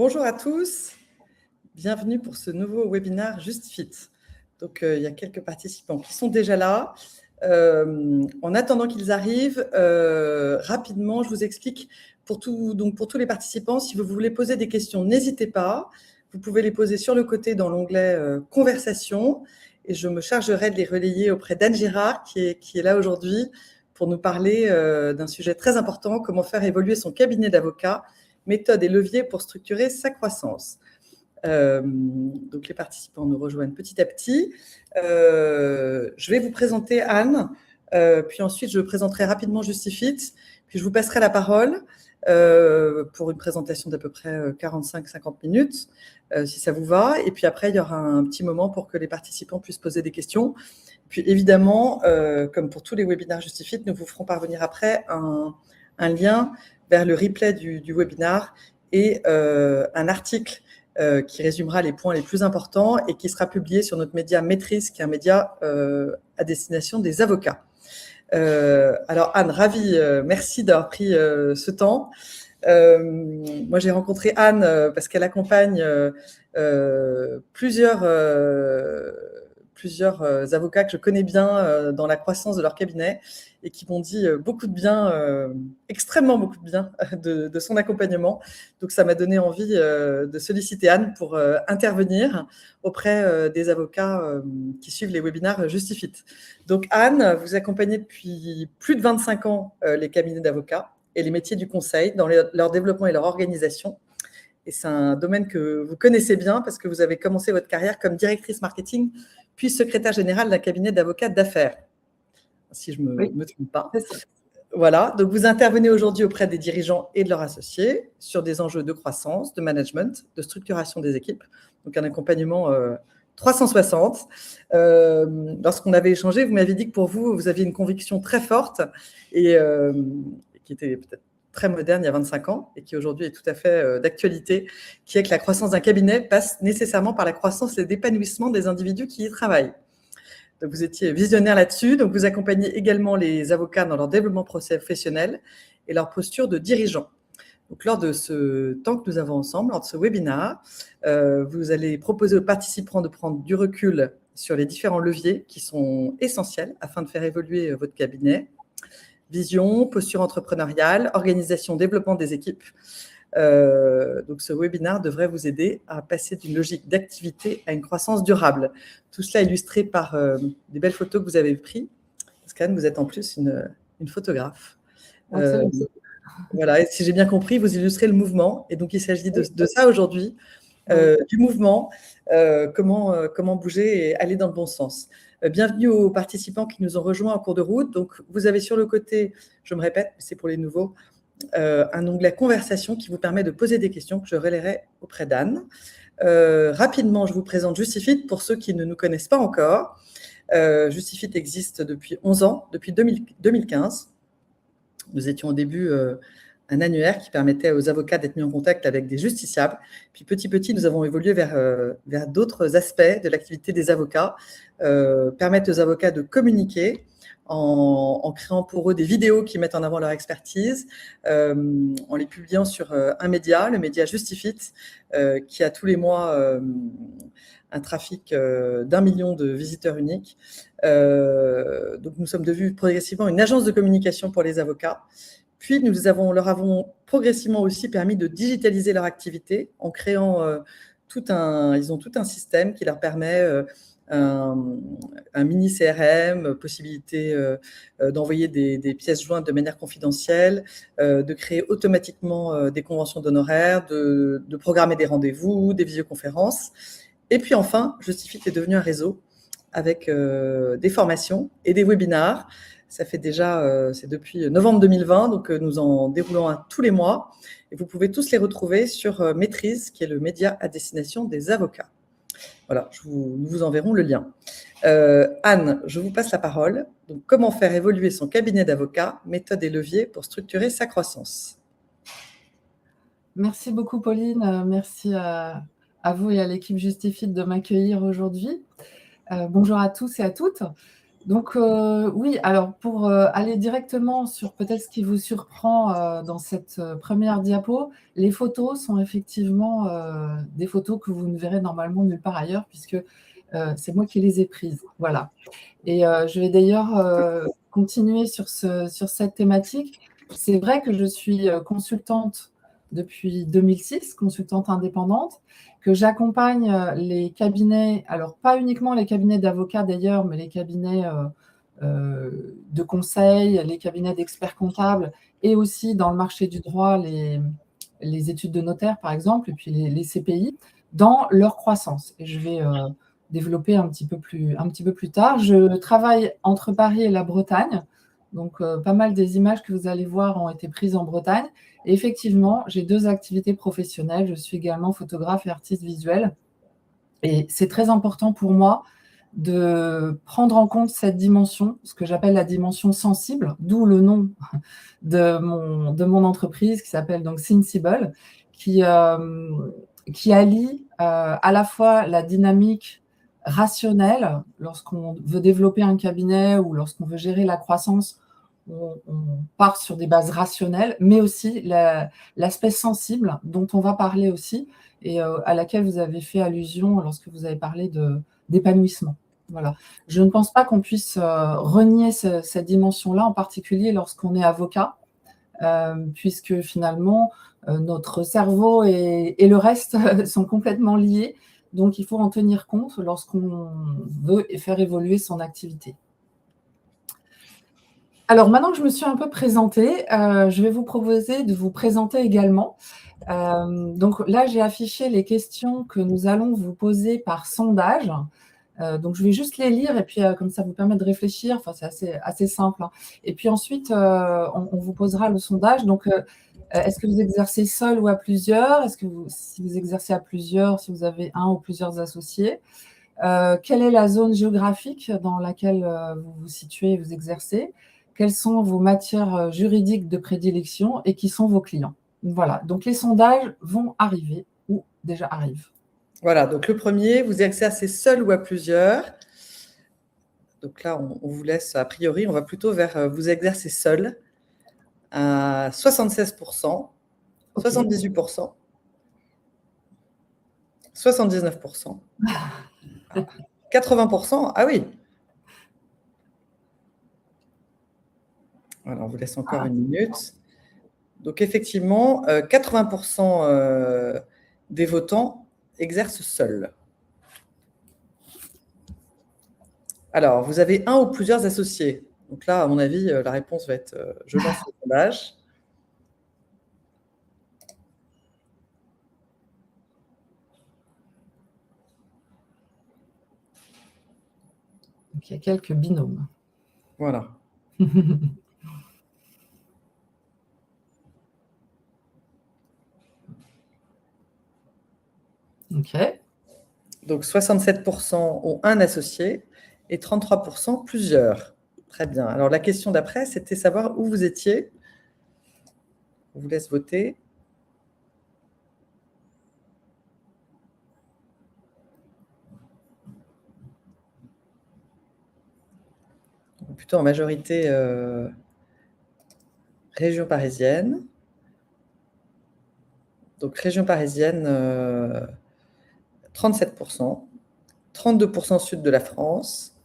Bonjour à tous, bienvenue pour ce nouveau webinaire JustFit. Donc, il y a quelques participants qui sont déjà là. En attendant qu'ils arrivent, rapidement, je vous explique pour tous les participants, si vous voulez poser des questions, n'hésitez pas. Vous pouvez les poser sur le côté dans l'onglet Conversation et je me chargerai de les relayer auprès d'Anne Girard qui est là aujourd'hui pour nous parler d'un sujet très important, comment faire évoluer son cabinet d'avocat, méthodes et leviers pour structurer sa croissance. Donc les participants nous rejoignent petit à petit. Je vais vous présenter Anne, puis ensuite je présenterai rapidement JustFit, puis je vous passerai la parole pour une présentation d'à peu près 45-50 minutes, si ça vous va. Et puis après, il y aura un petit moment pour que les participants puissent poser des questions. Puis évidemment, comme pour tous les webinaires JustFit, nous vous ferons parvenir après un lien vers le replay du webinaire et un article qui résumera les points les plus importants et qui sera publié sur notre média Maîtrise, qui est un média à destination des avocats. Alors Anne, ravie, merci d'avoir pris ce temps. Moi, j'ai rencontré Anne parce qu'elle accompagne plusieurs avocats que je connais bien dans la croissance de leur cabinet et qui m'ont dit beaucoup de bien, extrêmement beaucoup de bien de son accompagnement. Donc, ça m'a donné envie de solliciter Anne pour intervenir auprès des avocats qui suivent les webinaires JustFit. Donc, Anne, vous accompagnez depuis plus de 25 ans les cabinets d'avocats et les métiers du conseil dans leur développement et leur organisation. Et c'est un domaine que vous connaissez bien parce que vous avez commencé votre carrière comme directrice marketing, puis secrétaire générale d'un cabinet d'avocats d'affaires, si je ne me trompe pas. Voilà, donc vous intervenez aujourd'hui auprès des dirigeants et de leurs associés sur des enjeux de croissance, de management, de structuration des équipes, donc un accompagnement 360. Lorsqu'on avait échangé, vous m'avez dit que pour vous, vous aviez une conviction très forte et qui était peut-être très moderne il y a 25 ans et qui aujourd'hui est tout à fait d'actualité, qui est que la croissance d'un cabinet passe nécessairement par la croissance et l'épanouissement des individus qui y travaillent. Donc, vous étiez visionnaire là-dessus. Donc, vous accompagnez également les avocats dans leur développement professionnel et leur posture de dirigeant. Donc, lors de ce temps que nous avons ensemble, lors de ce webinaire, vous allez proposer aux participants de prendre du recul sur les différents leviers qui sont essentiels afin de faire évoluer votre cabinet. Vision, posture entrepreneuriale, organisation, développement des équipes. Donc, ce webinaire devrait vous aider à passer d'une logique d'activité à une croissance durable. Tout cela illustré par des belles photos que vous avez prises. Parce qu'Anne, vous êtes en plus une photographe. Voilà, et si j'ai bien compris, vous illustrez le mouvement. Et donc, il s'agit de ça aujourd'hui, du mouvement, comment bouger et aller dans le bon sens. Bienvenue aux participants qui nous ont rejoints en cours de route. Donc, vous avez sur le côté, je me répète, c'est pour les nouveaux, un onglet Conversation qui vous permet de poser des questions que je relayerai auprès d'Anne. Rapidement, je vous présente JustFit pour ceux qui ne nous connaissent pas encore. JustFit existe depuis 11 ans, depuis 2015. Nous étions au début un annuaire qui permettait aux avocats d'être mis en contact avec des justiciables. Puis petit à petit, nous avons évolué vers d'autres aspects de l'activité des avocats, permettre aux avocats de communiquer en créant pour eux des vidéos qui mettent en avant leur expertise, en les publiant sur un média, le média JustFit, qui a tous les mois un trafic d'1 million de visiteurs uniques. Donc, nous sommes devenus progressivement une agence de communication pour les avocats. Puis, nous leur avons progressivement aussi permis de digitaliser leur activité en créant ils ont tout un système qui leur permet un mini CRM, possibilité d'envoyer des pièces jointes de manière confidentielle, de créer automatiquement des conventions d'honoraires, de programmer des rendez-vous, des visioconférences. Et puis enfin, JustFit est devenu un réseau avec des formations et des webinaires. Ça fait déjà, c'est depuis novembre 2020, donc nous en déroulons un tous les mois. Et vous pouvez tous les retrouver sur Maîtrise, qui est le média à destination des avocats. Voilà, nous vous enverrons le lien. Anne, je vous passe la parole. Donc, comment faire évoluer son cabinet d'avocat, méthodes et leviers pour structurer sa croissance. Merci beaucoup, Pauline. Merci à vous et à l'équipe JustFit de m'accueillir aujourd'hui. Bonjour à tous et à toutes. Donc, oui, alors pour aller directement sur peut-être ce qui vous surprend dans cette première diapo, les photos sont effectivement des photos que vous ne verrez normalement nulle part ailleurs, puisque c'est moi qui les ai prises. Voilà. Et je vais d'ailleurs continuer sur cette thématique. C'est vrai que je suis consultante depuis 2006, consultante indépendante, que j'accompagne les cabinets, alors pas uniquement les cabinets d'avocats d'ailleurs, mais les cabinets de conseil, les cabinets d'experts comptables, et aussi dans le marché du droit, les études de notaire par exemple, et puis les CPI, dans leur croissance. Et je vais développer un petit peu plus tard. Je travaille entre Paris et la Bretagne, donc pas mal des images que vous allez voir ont été prises en Bretagne. Et effectivement, j'ai 2 activités professionnelles. Je suis également photographe et artiste visuel. Et c'est très important pour moi de prendre en compte cette dimension, ce que j'appelle la dimension sensible, d'où le nom de mon entreprise qui s'appelle donc Sensible, qui allie à la fois la dynamique rationnelle, lorsqu'on veut développer un cabinet ou lorsqu'on veut gérer la croissance, on part sur des bases rationnelles, mais aussi l'aspect sensible dont on va parler aussi et à laquelle vous avez fait allusion lorsque vous avez parlé d'épanouissement. Voilà. Je ne pense pas qu'on puisse renier cette dimension-là, en particulier lorsqu'on est avocat, puisque finalement, notre cerveau et le reste sont complètement liés. Donc, il faut en tenir compte lorsqu'on veut faire évoluer son activité. Alors, maintenant que je me suis un peu présentée, je vais vous proposer de vous présenter également. Donc là, j'ai affiché les questions que nous allons vous poser par sondage. Donc je vais juste les lire et puis comme ça vous permet de réfléchir. Enfin, c'est assez simple, hein. Et puis ensuite, on vous posera le sondage. Donc, est-ce que vous exercez seul ou à plusieurs? Si vous exercez à plusieurs, si vous avez un ou plusieurs associés? Quelle est la zone géographique dans laquelle vous vous situez et vous exercez? Quelles sont vos matières juridiques de prédilection et qui sont vos clients? Voilà, donc les sondages vont arriver ou déjà arrivent. Voilà, donc le premier, vous exercez seul ou à plusieurs. Donc là, on vous laisse, a priori, on va plutôt vers vous exercez seul à 76%, Ok. 78%, 79%, 80%. Ah oui. Voilà, on vous laisse encore une minute. Donc effectivement, 80% des votants exercent seuls. Alors, vous avez un ou plusieurs associés. Donc là, à mon avis, la réponse va être je lance le sondage. Donc il y a quelques binômes. Voilà. Ok. Donc 67% ont un associé et 33% plusieurs. Très bien. Alors la question d'après, c'était savoir où vous étiez. On vous laisse voter. Plutôt en majorité région parisienne. Donc région parisienne, 37%, 32% sud de la France,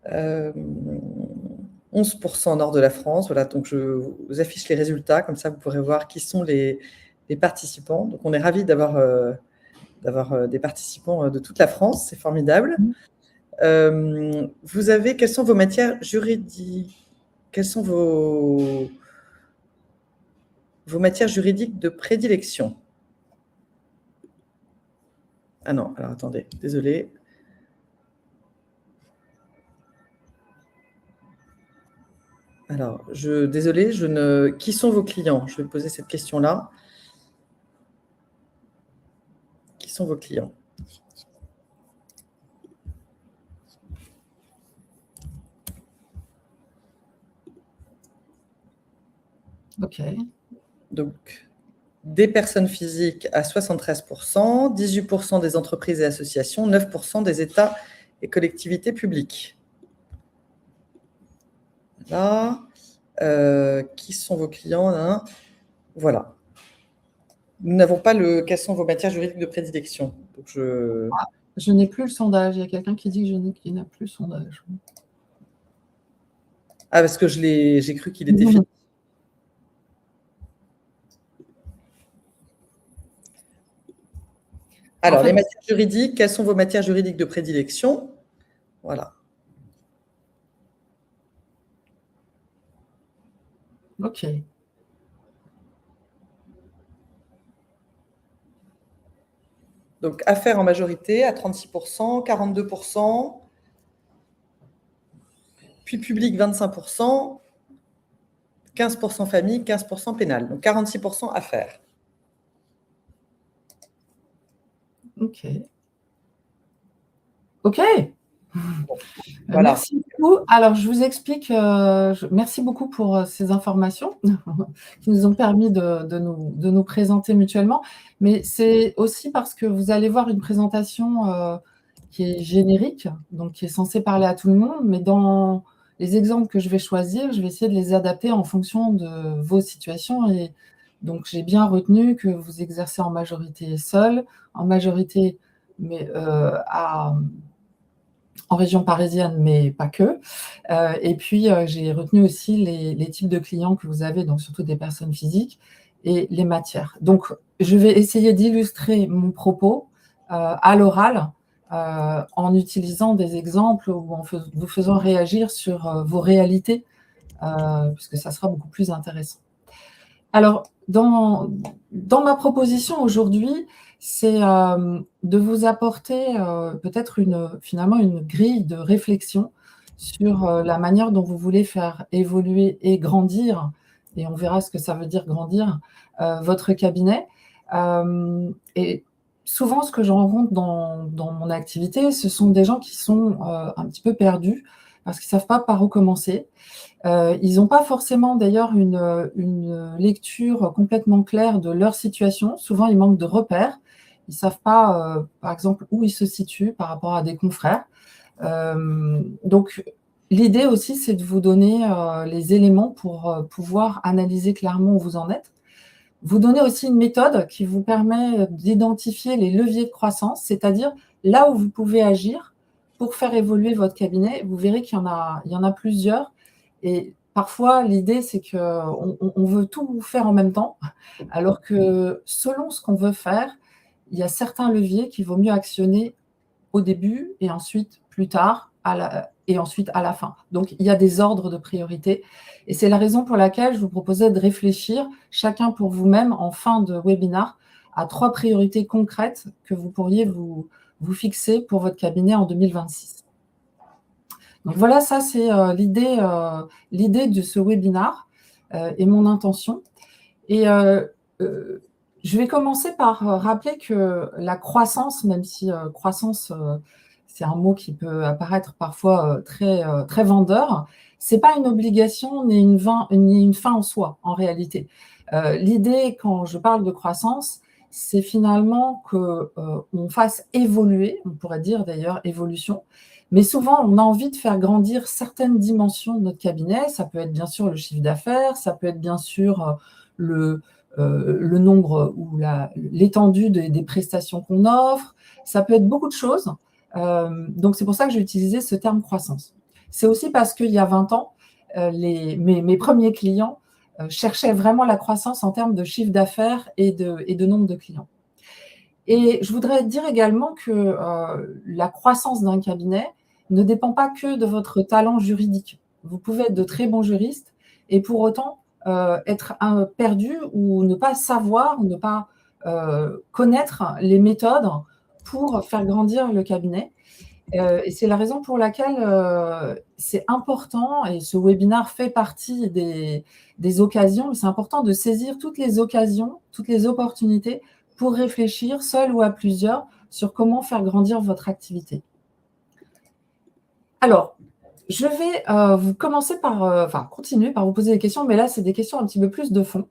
11% nord de la France. Voilà, donc je vous affiche les résultats, comme ça vous pourrez voir qui sont les participants. Donc on est ravis d'avoir des participants de toute la France, c'est formidable. Vous avez, quelles sont vos matières juridiques? Quelles sont vos matières juridiques de prédilection? Ah non, alors attendez, désolé. Alors, désolé, qui sont vos clients? Je vais poser cette question-là. Qui sont vos clients? Ok. Donc, des personnes physiques à 73%, 18% des entreprises et associations, 9% des États et collectivités publiques. Là, qui sont vos clients, hein? Voilà. Nous n'avons pas le quelles sont vos matières juridiques de prédilection. Donc je n'ai plus le sondage. Il y a quelqu'un qui dit qu'il n'a plus le sondage. Ah, parce que j'ai cru qu'il était fini. Alors, les matières juridiques, quelles sont vos matières juridiques de prédilection? Voilà. OK. Donc, affaires en majorité à 36%, 42%, puis public 25%, 15% famille, 15% pénal. Donc, 46% affaires. OK. OK. Voilà. Merci beaucoup. Alors, je vous explique, merci beaucoup pour ces informations qui nous ont permis de nous présenter mutuellement. Mais c'est aussi parce que vous allez voir une présentation qui est générique, donc qui est censée parler à tout le monde, mais dans les exemples que je vais choisir, je vais essayer de les adapter en fonction de vos situations. Et donc, j'ai bien retenu que vous exercez en majorité seul, en majorité, mais en région parisienne, mais pas que. Et puis, j'ai retenu aussi les types de clients que vous avez, donc surtout des personnes physiques, et les matières. Donc, je vais essayer d'illustrer mon propos à l'oral en utilisant des exemples ou en vous faisant réagir sur vos réalités, puisque ça sera beaucoup plus intéressant. Alors, dans ma proposition aujourd'hui, c'est de vous apporter peut-être finalement une grille de réflexion sur la manière dont vous voulez faire évoluer et grandir, et on verra ce que ça veut dire grandir, votre cabinet. Et souvent, ce que je rencontre dans mon activité, ce sont des gens qui sont un petit peu perdus parce qu'ils ne savent pas par où commencer. Ils n'ont pas forcément d'ailleurs une lecture complètement claire de leur situation. Souvent, ils manquent de repères. Ils ne savent pas, par exemple, où ils se situent par rapport à des confrères. Donc, l'idée aussi, c'est de vous donner les éléments pour pouvoir analyser clairement où vous en êtes. Vous donner aussi une méthode qui vous permet d'identifier les leviers de croissance, c'est-à-dire là où vous pouvez agir pour faire évoluer votre cabinet. Vous verrez qu'il y en a plusieurs. Et parfois, l'idée, c'est qu'on veut tout faire en même temps, alors que selon ce qu'on veut faire, il y a certains leviers qu'il vaut mieux actionner au début et ensuite plus tard et ensuite à la fin. Donc, il y a des ordres de priorité. Et c'est la raison pour laquelle je vous proposais de réfléchir, chacun pour vous-même, en fin de webinaire, à 3 priorités concrètes que vous pourriez vous fixer pour votre cabinet en 2026. Donc voilà, ça c'est l'idée de ce webinaire et mon intention. Et je vais commencer par rappeler que la croissance, même si croissance, c'est un mot qui peut apparaître parfois très vendeur, ce n'est pas une obligation ni une fin en soi, en réalité. L'idée, quand je parle de croissance, c'est finalement qu'on fasse évoluer, on pourrait dire d'ailleurs évolution, mais souvent, on a envie de faire grandir certaines dimensions de notre cabinet. Ça peut être bien sûr le chiffre d'affaires, ça peut être bien sûr le nombre ou l'étendue des prestations qu'on offre, ça peut être beaucoup de choses. Donc, c'est pour ça que j'ai utilisé ce terme croissance. C'est aussi parce qu'il y a 20 ans, mes premiers clients cherchaient vraiment la croissance en termes de chiffre d'affaires et de nombre de clients. Et je voudrais dire également que la croissance d'un cabinet ne dépend pas que de votre talent juridique. Vous pouvez être de très bons juristes et pour autant être perdu ou ne pas savoir, ou ne pas connaître les méthodes pour faire grandir le cabinet. Et c'est la raison pour laquelle c'est important, et ce webinaire fait partie des occasions, c'est important de saisir toutes les occasions, toutes les opportunités pour réfléchir, seul ou à plusieurs, sur comment faire grandir votre activité. Alors, je vais vous continuer par vous poser des questions, mais là, c'est des questions un petit peu plus de fond.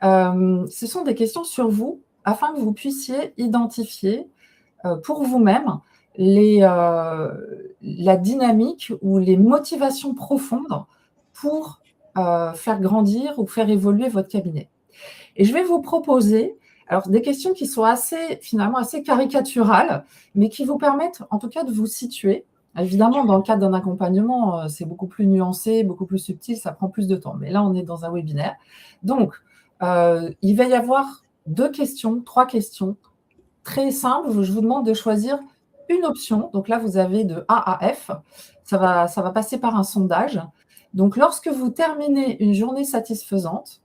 Ce sont des questions sur vous, afin que vous puissiez identifier pour vous-même la dynamique ou les motivations profondes pour faire grandir ou faire évoluer votre cabinet. Et je vais vous proposer alors des questions qui sont finalement assez caricaturales, mais qui vous permettent en tout cas de vous situer. Évidemment, dans le cadre d'un accompagnement, c'est beaucoup plus nuancé, beaucoup plus subtil, ça prend plus de temps. Mais là, on est dans un webinaire. Donc, il va y avoir 2 questions, 3 questions très simples. Je vous demande de choisir une option. Donc là, vous avez de A à F. Ça va passer par un sondage. Donc, lorsque vous terminez une journée satisfaisante,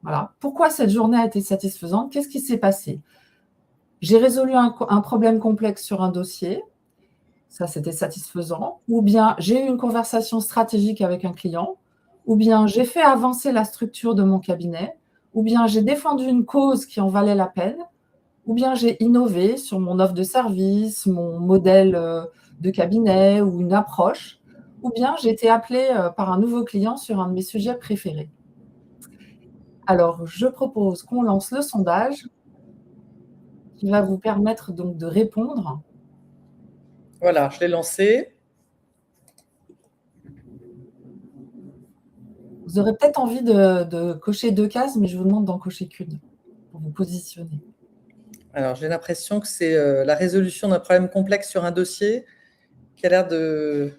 voilà. Pourquoi cette journée a été satisfaisante? Qu'est-ce qui s'est passé? J'ai résolu un problème complexe sur un dossier. Ça, c'était satisfaisant. Ou bien, j'ai eu une conversation stratégique avec un client. Ou bien, j'ai fait avancer la structure de mon cabinet. Ou bien, j'ai défendu une cause qui en valait la peine. Ou bien, j'ai innové sur mon offre de service, mon modèle de cabinet ou une approche. Ou bien, j'ai été appelée par un nouveau client sur un de mes sujets préférés. Alors, je propose qu'on lance le sondage qui va vous permettre donc de répondre. Voilà, je l'ai lancé. Vous aurez peut-être envie de cocher 2 cases, mais je vous demande d'en cocher qu'une pour vous positionner. Alors, j'ai l'impression que c'est la résolution d'un problème complexe sur un dossier qui a l'air de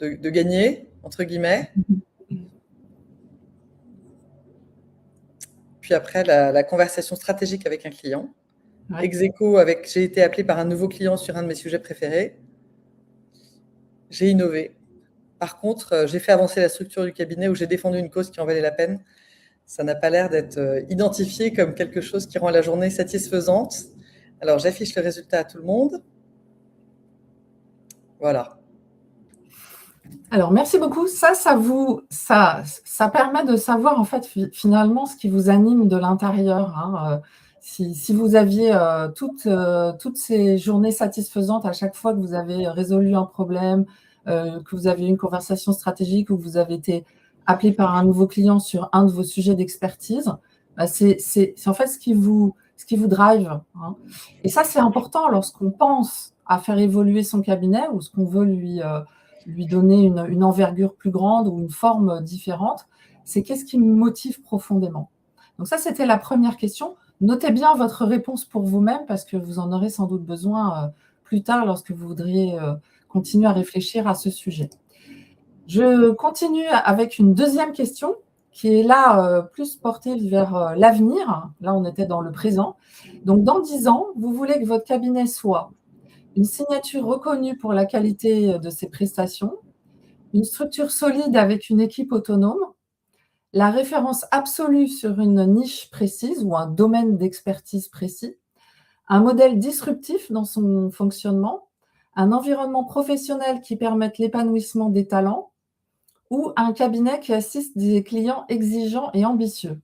gagner, entre guillemets. Puis après, la conversation stratégique avec un client. Ouais. Ex aequo avec j'ai été appelé par un nouveau client sur un de mes sujets préférés. J'ai innové. Par contre, j'ai fait avancer la structure du cabinet ou j'ai défendu une cause qui en valait la peine. Ça n'a pas l'air d'être identifié comme quelque chose qui rend la journée satisfaisante. Alors, j'affiche le résultat à tout le monde. Voilà. Alors, merci beaucoup. Ça permet de savoir en fait finalement ce qui vous anime de l'intérieur. Hein. Si vous aviez toutes ces journées satisfaisantes à chaque fois que vous avez résolu un problème, que vous avez eu une conversation stratégique ou que vous avez été appelé par un nouveau client sur un de vos sujets d'expertise, bah, c'est en fait ce qui vous drive. Hein. Et ça, c'est important lorsqu'on pense à faire évoluer son cabinet ou ce qu'on veut lui donner une envergure plus grande ou une forme différente, c'est qu'est-ce qui me motive profondément. Donc ça, c'était la première question. Notez bien votre réponse pour vous-même parce que vous en aurez sans doute besoin plus tard lorsque vous voudriez continuer à réfléchir à ce sujet. Je continue avec une deuxième question qui est là plus portée vers l'avenir. Là, on était dans le présent. Donc, dans 10 ans, vous voulez que votre cabinet soit une signature reconnue pour la qualité de ses prestations, une structure solide avec une équipe autonome, la référence absolue sur une niche précise ou un domaine d'expertise précis, un modèle disruptif dans son fonctionnement, un environnement professionnel qui permette l'épanouissement des talents ou un cabinet qui assiste des clients exigeants et ambitieux.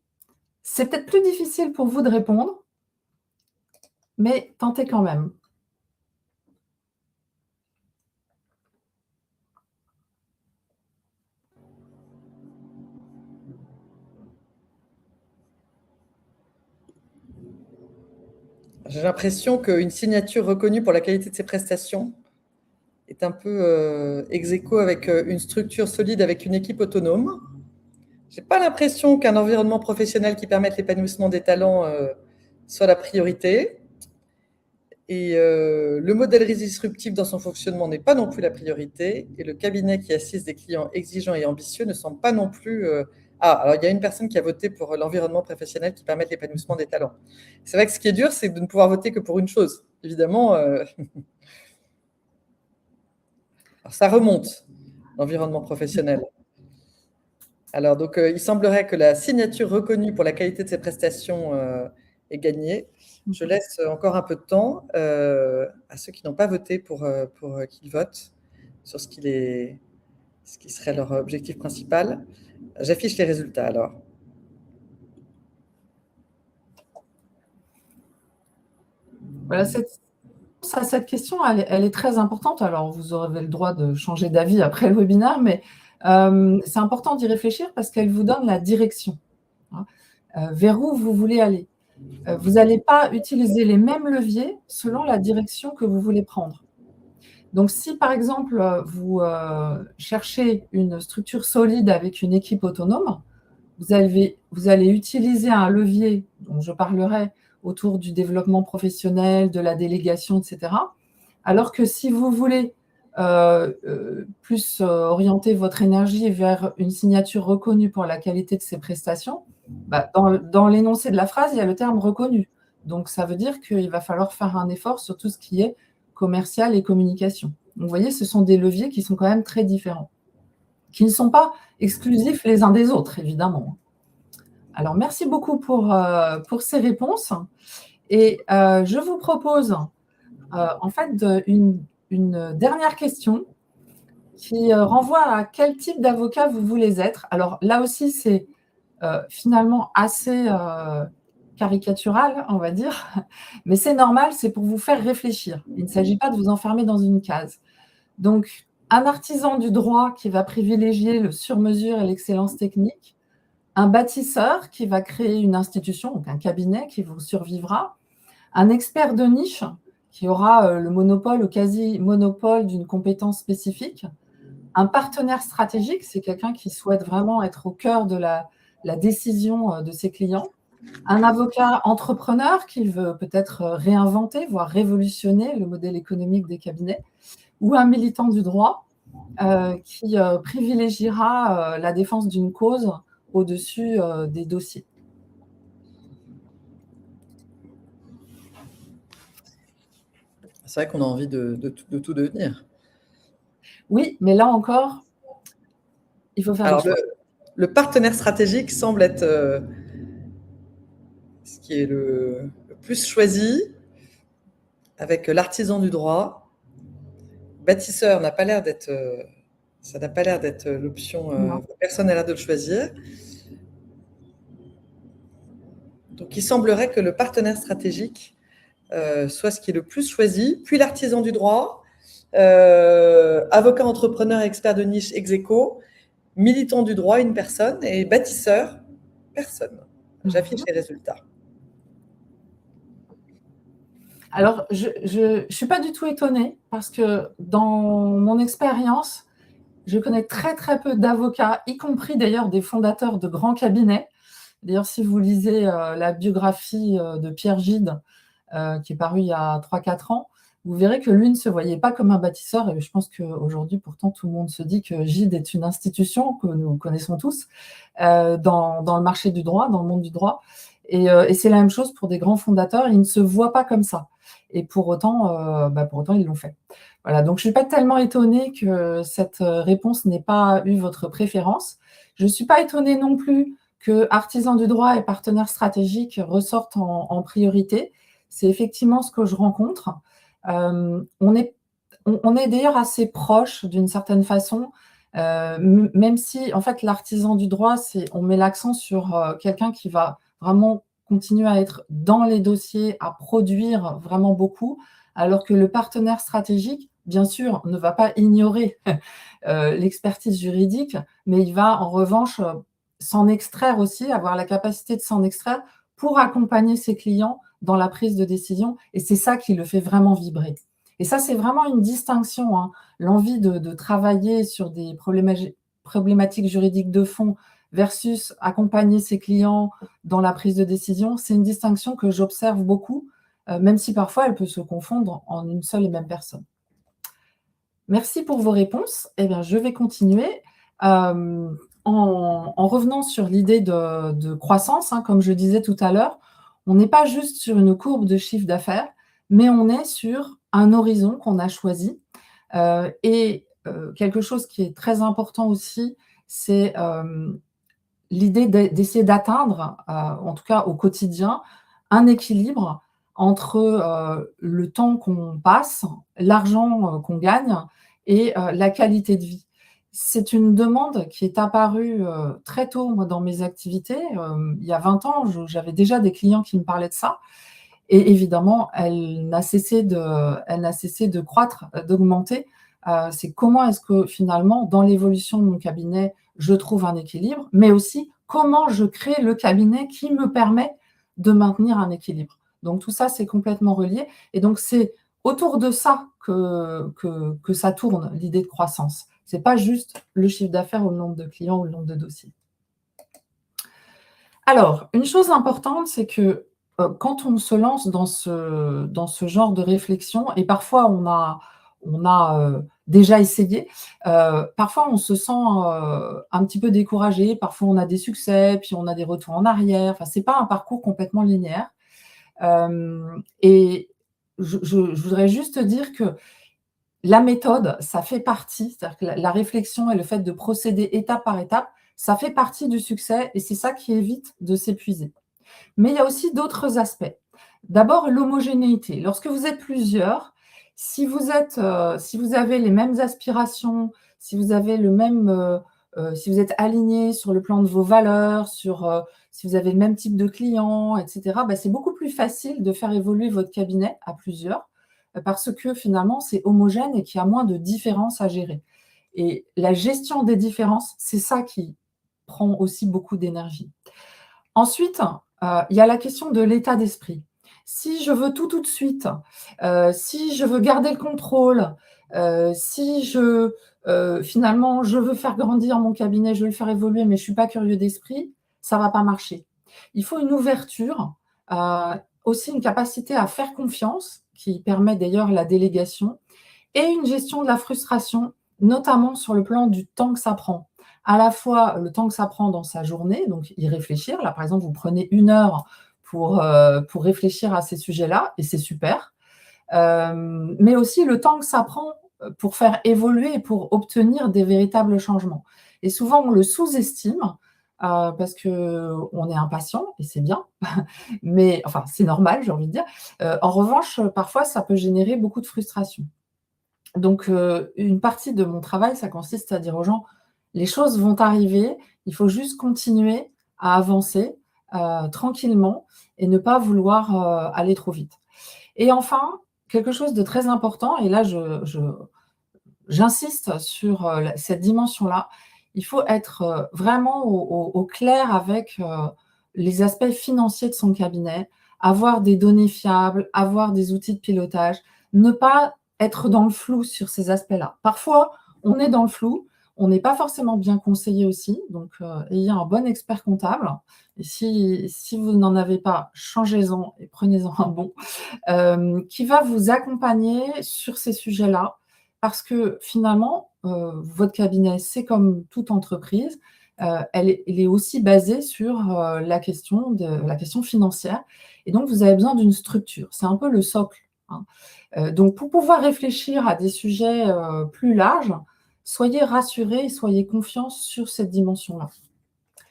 C'est peut-être plus difficile pour vous de répondre, mais tentez quand même. J'ai l'impression qu'une signature reconnue pour la qualité de ses prestations est un peu ex aequo avec une structure solide avec une équipe autonome. Je n'ai pas l'impression qu'un environnement professionnel qui permette l'épanouissement des talents soit la priorité. Et le modèle disruptif dans son fonctionnement n'est pas non plus la priorité. Et le cabinet qui assiste des clients exigeants et ambitieux ne semble pas non plus... alors il y a une personne qui a voté pour l'environnement professionnel qui permette l'épanouissement des talents. C'est vrai que ce qui est dur, c'est de ne pouvoir voter que pour une chose. Évidemment, alors ça remonte, l'environnement professionnel. Alors, donc, il semblerait que la signature reconnue pour la qualité de ses prestations est gagnée. Je laisse encore un peu de temps à ceux qui n'ont pas voté pour qu'ils votent sur ce qui serait leur objectif principal. J'affiche les résultats alors. Voilà, cette question, elle est très importante. Alors, vous aurez le droit de changer d'avis après le webinaire, mais c'est important d'y réfléchir parce qu'elle vous donne la direction, hein, vers où vous voulez aller. Vous n'allez pas utiliser les mêmes leviers selon la direction que vous voulez prendre. Donc, si par exemple, vous cherchez une structure solide avec une équipe autonome, vous allez utiliser un levier dont je parlerai autour du développement professionnel, de la délégation, etc. Alors que si vous voulez plus orienter votre énergie vers une signature reconnue pour la qualité de ses prestations, dans l'énoncé de la phrase, il y a le terme reconnu. Donc, ça veut dire qu'il va falloir faire un effort sur tout ce qui est commercial et communication. Donc, vous voyez, ce sont des leviers qui sont quand même très différents, qui ne sont pas exclusifs les uns des autres, évidemment. Alors, merci beaucoup pour ces réponses. Et je vous propose, en fait, une dernière question qui renvoie à quel type d'avocat vous voulez être. Alors, là aussi, c'est finalement assez caricatural, on va dire, mais c'est normal, c'est pour vous faire réfléchir. Il ne s'agit pas de vous enfermer dans une case. Donc, un artisan du droit qui va privilégier le sur-mesure et l'excellence technique, un bâtisseur qui va créer une institution, donc un cabinet qui vous survivra, un expert de niche qui aura le monopole ou quasi-monopole d'une compétence spécifique, un partenaire stratégique, c'est quelqu'un qui souhaite vraiment être au cœur de la décision de ses clients, un avocat entrepreneur qui veut peut-être réinventer, voire révolutionner le modèle économique des cabinets, ou un militant du droit qui privilégiera la défense d'une cause au-dessus des dossiers. C'est vrai qu'on a envie de tout devenir. Oui, mais là encore, il faut faire Alors, des choix. le partenaire stratégique semble être ce qui est le plus choisi, avec l'artisan du droit. Bâtisseur n'a pas l'air d'être, ça n'a pas l'air d'être l'option. Personne n'a l'air de le choisir. Donc, il semblerait que le partenaire stratégique soit ce qui est le plus choisi, puis l'artisan du droit, avocat, entrepreneur, expert de niche, ex aequo, militant du droit, une personne, et bâtisseur, personne. J'affiche les résultats. Alors, je ne suis pas du tout étonnée parce que dans mon expérience, je connais très très peu d'avocats, y compris d'ailleurs des fondateurs de grands cabinets. D'ailleurs, si vous lisez la biographie de Pierre Gide, qui est parue il y a 3-4 ans, vous verrez que lui ne se voyait pas comme un bâtisseur. Et je pense qu'aujourd'hui, pourtant, tout le monde se dit que Gide est une institution que nous connaissons tous dans le marché du droit, dans le monde du droit. Et c'est la même chose pour des grands fondateurs. Ils ne se voient pas comme ça. Et pour autant, ils l'ont fait. Voilà, donc je ne suis pas tellement étonnée que cette réponse n'ait pas eu votre préférence. Je ne suis pas étonnée non plus que artisan du droit et partenaire stratégique ressortent en priorité. C'est effectivement ce que je rencontre. On est d'ailleurs assez proche d'une certaine façon, même si en fait l'artisan du droit, on met l'accent sur quelqu'un qui va vraiment continuer à être dans les dossiers, à produire vraiment beaucoup, alors que le partenaire stratégique, bien sûr, ne va pas ignorer l'expertise juridique, mais il va en revanche s'en extraire aussi, avoir la capacité de s'en extraire pour accompagner ses clients dans la prise de décision. Et c'est ça qui le fait vraiment vibrer. Et ça, c'est vraiment une distinction, hein. L'envie de travailler sur des problématiques juridiques de fond versus accompagner ses clients dans la prise de décision, c'est une distinction que j'observe beaucoup, même si parfois elle peut se confondre en une seule et même personne. Merci pour vos réponses. Eh bien, je vais continuer en revenant sur l'idée de croissance. Hein, comme je disais tout à l'heure, on n'est pas juste sur une courbe de chiffre d'affaires, mais on est sur un horizon qu'on a choisi. Et quelque chose qui est très important aussi, c'est l'idée d'essayer d'atteindre, en tout cas au quotidien, un équilibre entre le temps qu'on passe, l'argent qu'on gagne et la qualité de vie. C'est une demande qui est apparue très tôt moi, dans mes activités. Il y a 20 ans, j'avais déjà des clients qui me parlaient de ça. Et évidemment, elle n'a cessé de croître, d'augmenter. C'est comment est-ce que finalement, dans l'évolution de mon cabinet, je trouve un équilibre, mais aussi comment je crée le cabinet qui me permet de maintenir un équilibre. Donc tout ça, c'est complètement relié. Et donc c'est autour de ça que ça tourne, l'idée de croissance. Ce n'est pas juste le chiffre d'affaires ou le nombre de clients ou le nombre de dossiers. Alors, une chose importante, c'est que quand on se lance dans ce genre de réflexion, et parfois on a déjà essayé, parfois on se sent un petit peu découragé, parfois on a des succès, puis on a des retours en arrière. Enfin, ce n'est pas un parcours complètement linéaire. Et je voudrais juste dire que la méthode, ça fait partie, c'est-à-dire que la réflexion et le fait de procéder étape par étape, ça fait partie du succès et c'est ça qui évite de s'épuiser. Mais il y a aussi d'autres aspects. D'abord, l'homogénéité. Lorsque vous êtes plusieurs, si vous avez les mêmes aspirations, si vous avez si vous êtes alignés sur le plan de vos valeurs, si vous avez le même type de clients, etc., c'est beaucoup plus facile de faire évoluer votre cabinet à plusieurs parce que finalement, c'est homogène et qu'il y a moins de différences à gérer. Et la gestion des différences, c'est ça qui prend aussi beaucoup d'énergie. Ensuite, il y a la question de l'état d'esprit. Si je veux tout de suite, si je veux garder le contrôle, si finalement, je veux faire grandir mon cabinet, je veux le faire évoluer, mais je ne suis pas curieux d'esprit, ça ne va pas marcher. Il faut une ouverture, aussi une capacité à faire confiance, qui permet d'ailleurs la délégation, et une gestion de la frustration, notamment sur le plan du temps que ça prend. À la fois le temps que ça prend dans sa journée, donc y réfléchir. Là, par exemple, vous prenez 1 heure pour réfléchir à ces sujets-là, et c'est super. Mais aussi le temps que ça prend pour faire évoluer et pour obtenir des véritables changements. Et souvent, on le sous-estime parce qu'on est impatient, et c'est bien, mais enfin, c'est normal, j'ai envie de dire. En revanche, parfois, ça peut générer beaucoup de frustration. Donc, une partie de mon travail, ça consiste à dire aux gens, les choses vont arriver, il faut juste continuer à avancer tranquillement et ne pas vouloir aller trop vite. Et enfin, quelque chose de très important, et là, j'insiste sur cette dimension-là, il faut être vraiment au clair avec les aspects financiers de son cabinet, avoir des données fiables, avoir des outils de pilotage, ne pas être dans le flou sur ces aspects-là. Parfois, on est dans le flou, on n'est pas forcément bien conseillé aussi, donc ayez un bon expert comptable. Et si vous n'en avez pas, changez-en et prenez-en un bon, qui va vous accompagner sur ces sujets-là, parce que finalement, votre cabinet, c'est comme toute entreprise, elle est aussi basée sur la question financière, et donc vous avez besoin d'une structure. C'est un peu le socle, hein. Donc pour pouvoir réfléchir à des sujets plus larges, soyez rassurés et soyez confiants sur cette dimension-là.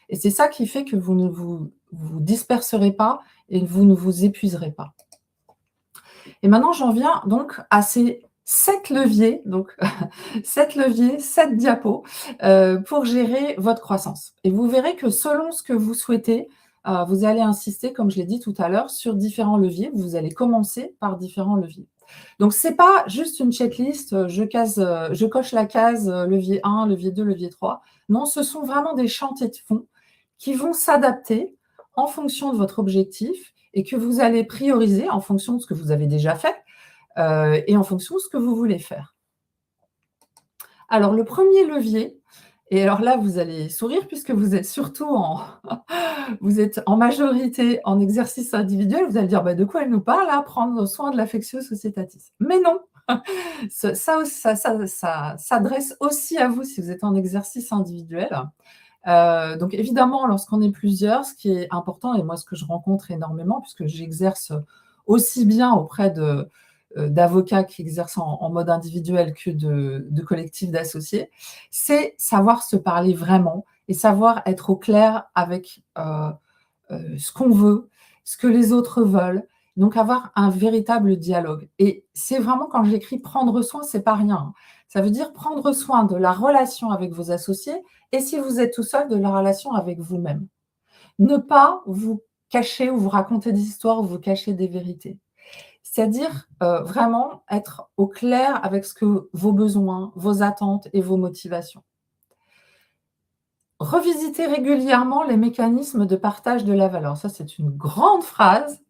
Et c'est ça qui fait que vous ne vous disperserez pas et vous ne vous épuiserez pas. Et maintenant, j'en viens donc à ces 7 leviers, donc 7 leviers, 7 diapos pour gérer votre croissance. Et vous verrez que selon ce que vous souhaitez, vous allez insister, comme je l'ai dit tout à l'heure, sur différents leviers. Vous allez commencer par différents leviers. Donc, ce n'est pas juste une checklist, je coche la case levier 1, levier 2, levier 3. Non, ce sont vraiment des chantiers de fond qui vont s'adapter en fonction de votre objectif et que vous allez prioriser en fonction de ce que vous avez déjà fait et en fonction de ce que vous voulez faire. Alors, le premier levier, et alors là, vous allez sourire puisque vous êtes surtout vous êtes en majorité en exercice individuel, vous allez dire de quoi elle nous parle, là, prendre soin de l'affectio societatis. Mais non, ça s'adresse aussi à vous si vous êtes en exercice individuel. Donc évidemment, lorsqu'on est plusieurs, ce qui est important, et moi ce que je rencontre énormément, puisque j'exerce aussi bien auprès d'avocats qui exercent en mode individuel que de collectifs d'associés, c'est savoir se parler vraiment et savoir être au clair avec ce qu'on veut, ce que les autres veulent, donc avoir un véritable dialogue. Et c'est vraiment, quand j'écris prendre soin, c'est pas rien, hein. Ça veut dire prendre soin de la relation avec vos associés et si vous êtes tout seul, de la relation avec vous-même. Ne pas vous cacher ou vous raconter des histoires ou vous cacher des vérités. C'est-à-dire vraiment être au clair avec ce que vos besoins, vos attentes et vos motivations. Revisiter régulièrement les mécanismes de partage de la valeur. Ça, c'est une grande phrase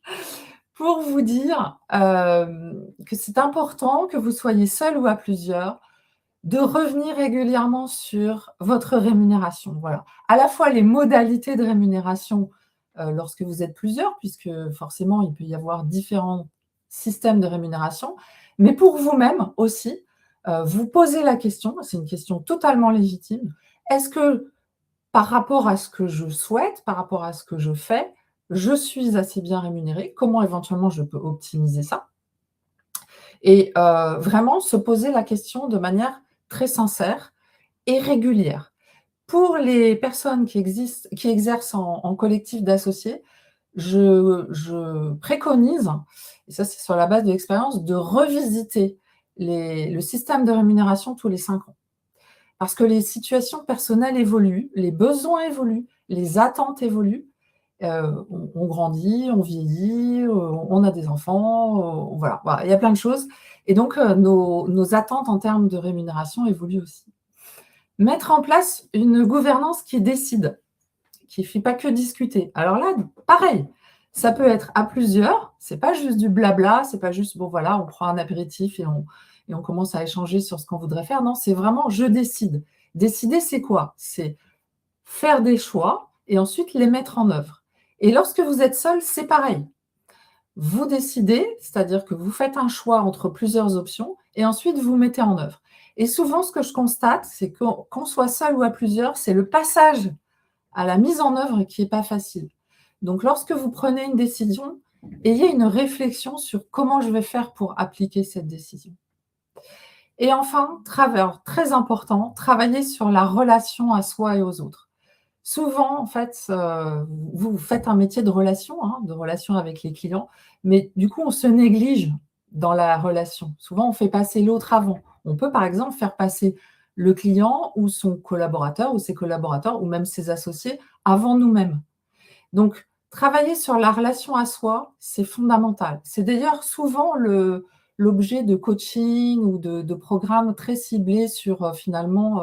pour vous dire que c'est important que vous soyez seul ou à plusieurs, de revenir régulièrement sur votre rémunération. Voilà. À la fois les modalités de rémunération lorsque vous êtes plusieurs, puisque forcément, il peut y avoir différents systèmes de rémunération, mais pour vous-même aussi, vous posez la question, c'est une question totalement légitime, est-ce que par rapport à ce que je souhaite, par rapport à ce que je fais, je suis assez bien rémunérée? Comment éventuellement je peux optimiser ça? Et vraiment se poser la question de manière très sincère et régulière. Pour les personnes qui exercent en collectif d'associés, je préconise, et ça c'est sur la base de l'expérience, de revisiter le système de rémunération tous les 5 ans. Parce que les situations personnelles évoluent, les besoins évoluent, les attentes évoluent. On grandit, on vieillit, on a des enfants, voilà, il y a plein de choses et donc nos attentes en termes de rémunération évoluent aussi. Mettre en place une gouvernance qui décide, qui ne fait pas que discuter. Alors là, pareil, ça peut être à plusieurs, c'est pas juste du blabla, c'est pas juste, bon voilà, on prend un apéritif et on commence à échanger sur ce qu'on voudrait faire. Non, c'est vraiment je décide. Décider, c'est quoi? C'est faire des choix et ensuite les mettre en œuvre. Et lorsque vous êtes seul, c'est pareil. Vous décidez, c'est-à-dire que vous faites un choix entre plusieurs options et ensuite vous mettez en œuvre. Et souvent, ce que je constate, c'est qu'on soit seul ou à plusieurs, c'est le passage à la mise en œuvre qui n'est pas facile. Donc, lorsque vous prenez une décision, ayez une réflexion sur comment je vais faire pour appliquer cette décision. Et enfin, très important, travailler sur la relation à soi et aux autres. Souvent, en fait, vous faites un métier de relation avec les clients, mais du coup, on se néglige dans la relation. Souvent, on fait passer l'autre avant. On peut, par exemple, faire passer le client ou son collaborateur ou ses collaborateurs ou même ses associés avant nous-mêmes. Donc, travailler sur la relation à soi, c'est fondamental. C'est d'ailleurs souvent l'objet de coaching ou de programmes très ciblés sur finalement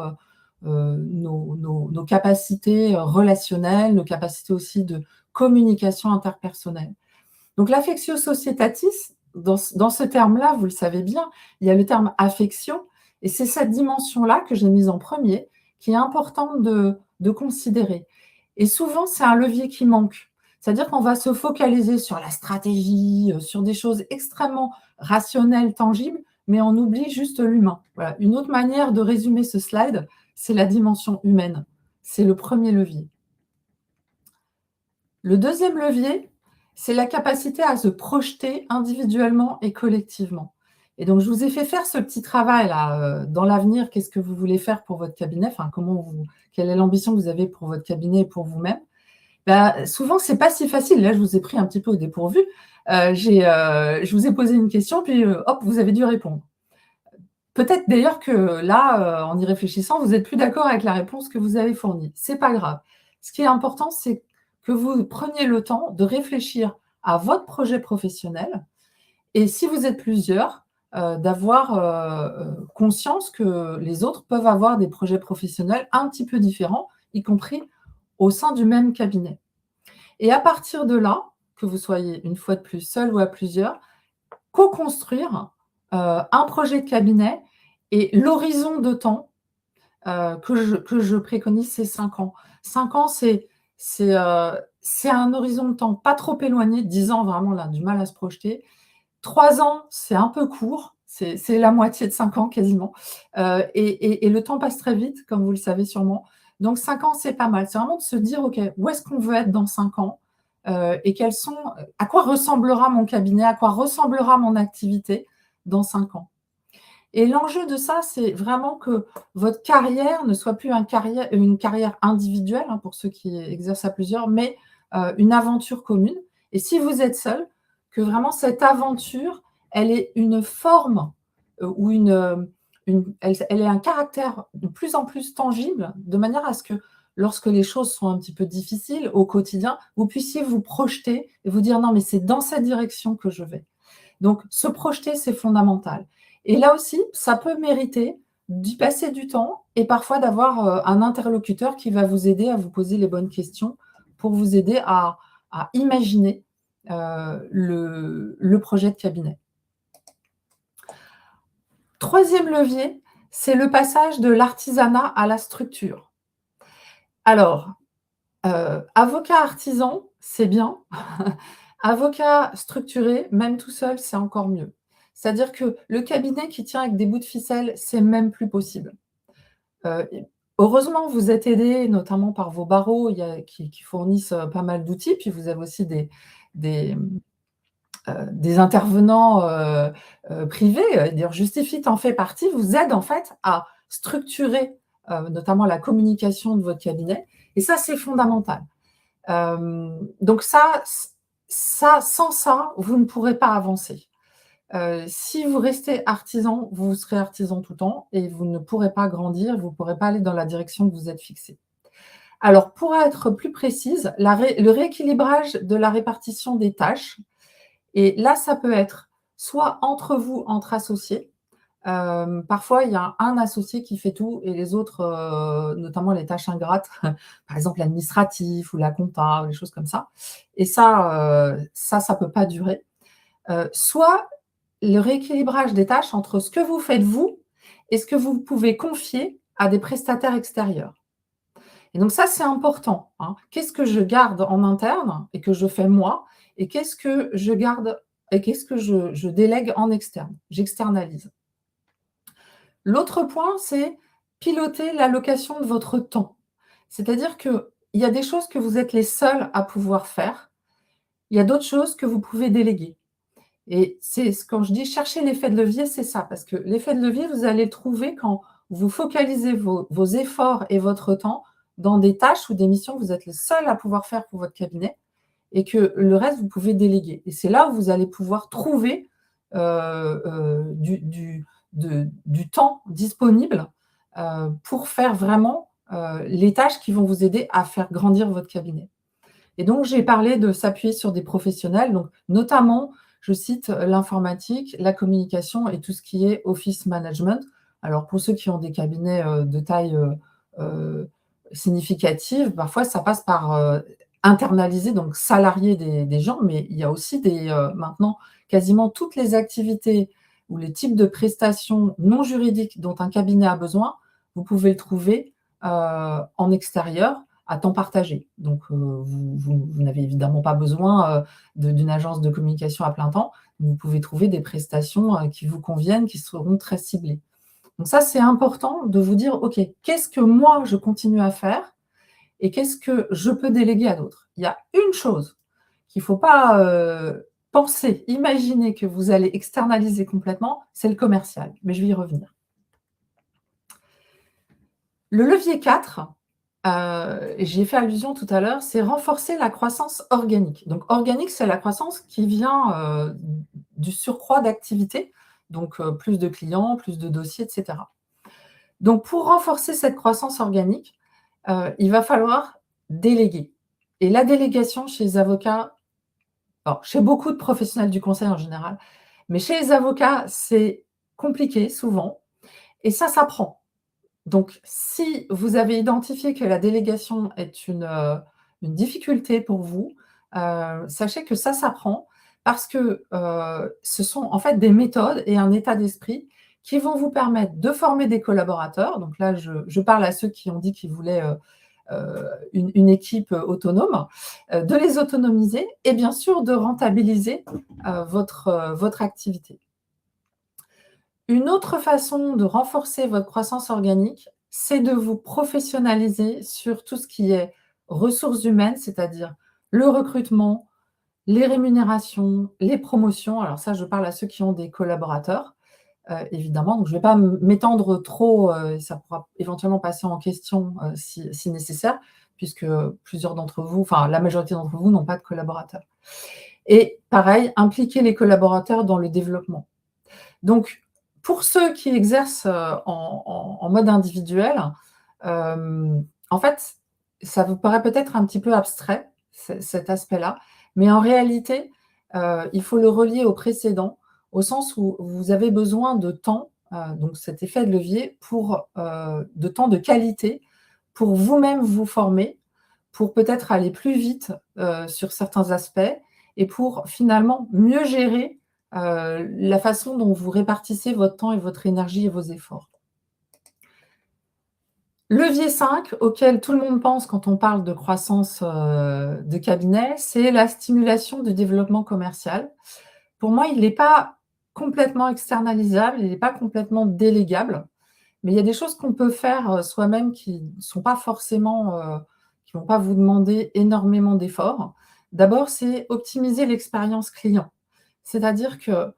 nos capacités relationnelles, nos capacités aussi de communication interpersonnelle. Donc l'affectio societatis, dans ce terme-là, vous le savez bien, il y a le terme affection, et c'est cette dimension-là que j'ai mise en premier, qui est importante de considérer. Et souvent, c'est un levier qui manque. C'est-à-dire qu'on va se focaliser sur la stratégie, sur des choses extrêmement rationnelles, tangibles, mais on oublie juste l'humain. Voilà. Une autre manière de résumer ce slide, c'est la dimension humaine. C'est le premier levier. Le deuxième levier, c'est la capacité à se projeter individuellement et collectivement. Et donc, je vous ai fait faire ce petit travail là, dans l'avenir, qu'est-ce que vous voulez faire pour votre cabinet, enfin, quelle est l'ambition que vous avez pour votre cabinet et pour vous-même. Souvent, ce n'est pas si facile. Là, je vous ai pris un petit peu au dépourvu. Je vous ai posé une question, puis hop, vous avez dû répondre. Peut-être d'ailleurs que là, en y réfléchissant, vous n'êtes plus d'accord avec la réponse que vous avez fournie. Ce n'est pas grave. Ce qui est important, c'est que vous preniez le temps de réfléchir à votre projet professionnel et si vous êtes plusieurs, d'avoir conscience que les autres peuvent avoir des projets professionnels un petit peu différents, y compris au sein du même cabinet. Et à partir de là, que vous soyez une fois de plus seul ou à plusieurs, co-construire un projet de cabinet et l'horizon de temps que je préconise, c'est 5 ans. 5 ans, c'est un horizon de temps pas trop éloigné. 10 ans, vraiment, là, du mal à se projeter. 3 ans, c'est un peu court. C'est la moitié de 5 ans quasiment. Et le temps passe très vite, comme vous le savez sûrement. Donc, 5 ans, c'est pas mal. C'est vraiment de se dire, OK, où est-ce qu'on veut être dans 5 ans et à quoi ressemblera mon cabinet, à quoi ressemblera mon activité dans 5 ans. Et l'enjeu de ça, c'est vraiment que votre carrière ne soit plus une carrière individuelle, hein, pour ceux qui exercent à plusieurs, mais une aventure commune. Et si vous êtes seul, que vraiment cette aventure, elle ait une forme ou elle ait un caractère de plus en plus tangible, de manière à ce que lorsque les choses sont un petit peu difficiles au quotidien, vous puissiez vous projeter et vous dire non, mais c'est dans cette direction que je vais. Donc, se projeter, c'est fondamental. Et là aussi, ça peut mériter d'y passer du temps et parfois d'avoir un interlocuteur qui va vous aider à vous poser les bonnes questions pour vous aider à imaginer le projet de cabinet. Troisième levier, c'est le passage de l'artisanat à la structure. Alors, avocat artisan, c'est bien. Avocat structuré, même tout seul, c'est encore mieux. C'est-à-dire que le cabinet qui tient avec des bouts de ficelle, c'est même plus possible. Heureusement, vous êtes aidés, notamment par vos barreaux qui fournissent pas mal d'outils. Puis vous avez aussi des intervenants privés. Dire Justifit en fait partie, vous aide en fait à structurer notamment la communication de votre cabinet. Et ça, c'est fondamental. Donc ça, sans ça, vous ne pourrez pas avancer. Si vous restez artisan, vous serez artisan tout le temps et vous ne pourrez pas grandir, vous ne pourrez pas aller dans la direction que vous êtes fixé. Alors, pour être plus précise, le rééquilibrage de la répartition des tâches, et là, ça peut être soit entre vous, entre associés. Parfois, il y a un associé qui fait tout et les autres, notamment les tâches ingrates, par exemple l'administratif ou la compta, ou des choses comme ça. Et ça ne peut pas durer. Soit le rééquilibrage des tâches entre ce que vous faites vous et ce que vous pouvez confier à des prestataires extérieurs. Et donc ça, c'est important. Qu'est-ce que je garde en interne et que je fais moi, et qu'est-ce que je garde et qu'est-ce que je délègue en externe, j'externalise. L'autre point, c'est piloter l'allocation de votre temps. C'est-à-dire qu'il y a des choses que vous êtes les seuls à pouvoir faire, il y a d'autres choses que vous pouvez déléguer. Et quand je dis chercher l'effet de levier, c'est ça, parce que l'effet de levier, vous allez le trouver quand vous focalisez vos efforts et votre temps dans des tâches ou des missions que vous êtes les seuls à pouvoir faire pour votre cabinet et que le reste, vous pouvez déléguer. Et c'est là où vous allez pouvoir trouver du temps disponible pour faire vraiment les tâches qui vont vous aider à faire grandir votre cabinet. Et donc, j'ai parlé de s'appuyer sur des professionnels, donc notamment, je cite l'informatique, la communication et tout ce qui est office management. Alors, pour ceux qui ont des cabinets de taille significative, parfois, ça passe par internaliser, donc salarier des gens, mais il y a aussi maintenant quasiment toutes les activités ou les types de prestations non juridiques dont un cabinet a besoin, vous pouvez le trouver en extérieur à temps partagé. Donc, vous n'avez évidemment pas besoin d'une agence de communication à plein temps. Vous pouvez trouver des prestations qui vous conviennent, qui seront très ciblées. Donc ça, c'est important de vous dire, OK, qu'est-ce que moi, je continue à faire et qu'est-ce que je peux déléguer à d'autres? Il y a une chose qu'il ne faut pas penser, imaginer que vous allez externaliser complètement, c'est le commercial. Mais je vais y revenir. Le levier 4, j'y ai fait allusion tout à l'heure, c'est renforcer la croissance organique. Donc, organique, c'est la croissance qui vient du surcroît d'activité, donc plus de clients, plus de dossiers, etc. Donc, pour renforcer cette croissance organique, il va falloir déléguer. Et la délégation chez les avocats, alors, chez beaucoup de professionnels du conseil en général, mais chez les avocats, c'est compliqué souvent, et ça s'apprend. Donc, si vous avez identifié que la délégation est une difficulté pour vous, sachez que ça s'apprend parce que ce sont en fait des méthodes et un état d'esprit qui vont vous permettre de former des collaborateurs. Donc là, je parle à ceux qui ont dit qu'ils voulaient une équipe autonome, de les autonomiser et bien sûr de rentabiliser votre activité. Une autre façon de renforcer votre croissance organique, c'est de vous professionnaliser sur tout ce qui est ressources humaines, c'est-à-dire le recrutement, les rémunérations, les promotions. Alors ça, je parle à ceux qui ont des collaborateurs, évidemment. Donc, je ne vais pas m'étendre trop, ça pourra éventuellement passer en question si nécessaire, puisque plusieurs d'entre vous, enfin la majorité d'entre vous n'ont pas de collaborateurs. Et pareil, impliquer les collaborateurs dans le développement. Donc, pour ceux qui exercent en mode individuel, en fait, ça vous paraît peut-être un petit peu abstrait, cet aspect-là, mais en réalité, il faut le relier au précédent, au sens où vous avez besoin de temps, donc cet effet de levier, de temps de qualité, pour vous-même vous former, pour peut-être aller plus vite sur certains aspects, et pour finalement mieux gérer la façon dont vous répartissez votre temps et votre énergie et vos efforts. Levier 5, auquel tout le monde pense quand on parle de croissance de cabinet, c'est la stimulation du développement commercial. Pour moi, il n'est pas complètement externalisable, il n'est pas complètement délégable, mais il y a des choses qu'on peut faire soi-même qui ne sont pas forcément, qui ne vont pas vous demander énormément d'efforts. D'abord, c'est optimiser l'expérience client. C'est-à-dire que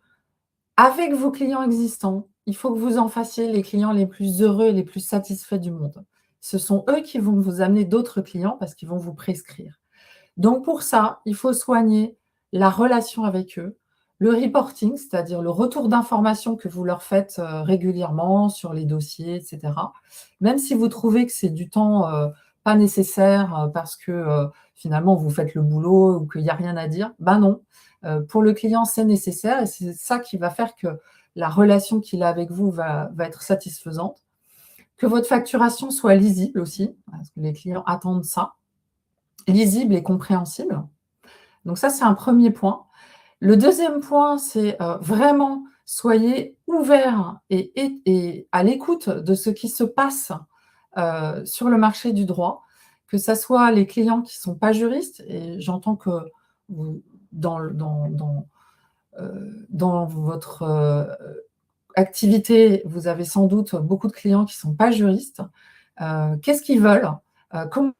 avec vos clients existants, il faut que vous en fassiez les clients les plus heureux et les plus satisfaits du monde. Ce sont eux qui vont vous amener d'autres clients parce qu'ils vont vous prescrire. Donc pour ça, il faut soigner la relation avec eux, le reporting, c'est-à-dire le retour d'informations que vous leur faites régulièrement sur les dossiers, etc. Même si vous trouvez que c'est du temps pas nécessaire parce que finalement vous faites le boulot ou qu'il n'y a rien à dire, ben non. Pour le client, c'est nécessaire et c'est ça qui va faire que la relation qu'il a avec vous va être satisfaisante. Que votre facturation soit lisible aussi, parce que les clients attendent ça, lisible et compréhensible. Donc ça, c'est un premier point. Le deuxième point, c'est vraiment soyez ouverts et à l'écoute de ce qui se passe sur le marché du droit, que ce soit les clients qui ne sont pas juristes, et j'entends que vous, dans votre activité, vous avez sans doute beaucoup de clients qui ne sont pas juristes. Qu'est-ce qu'ils veulent? Comment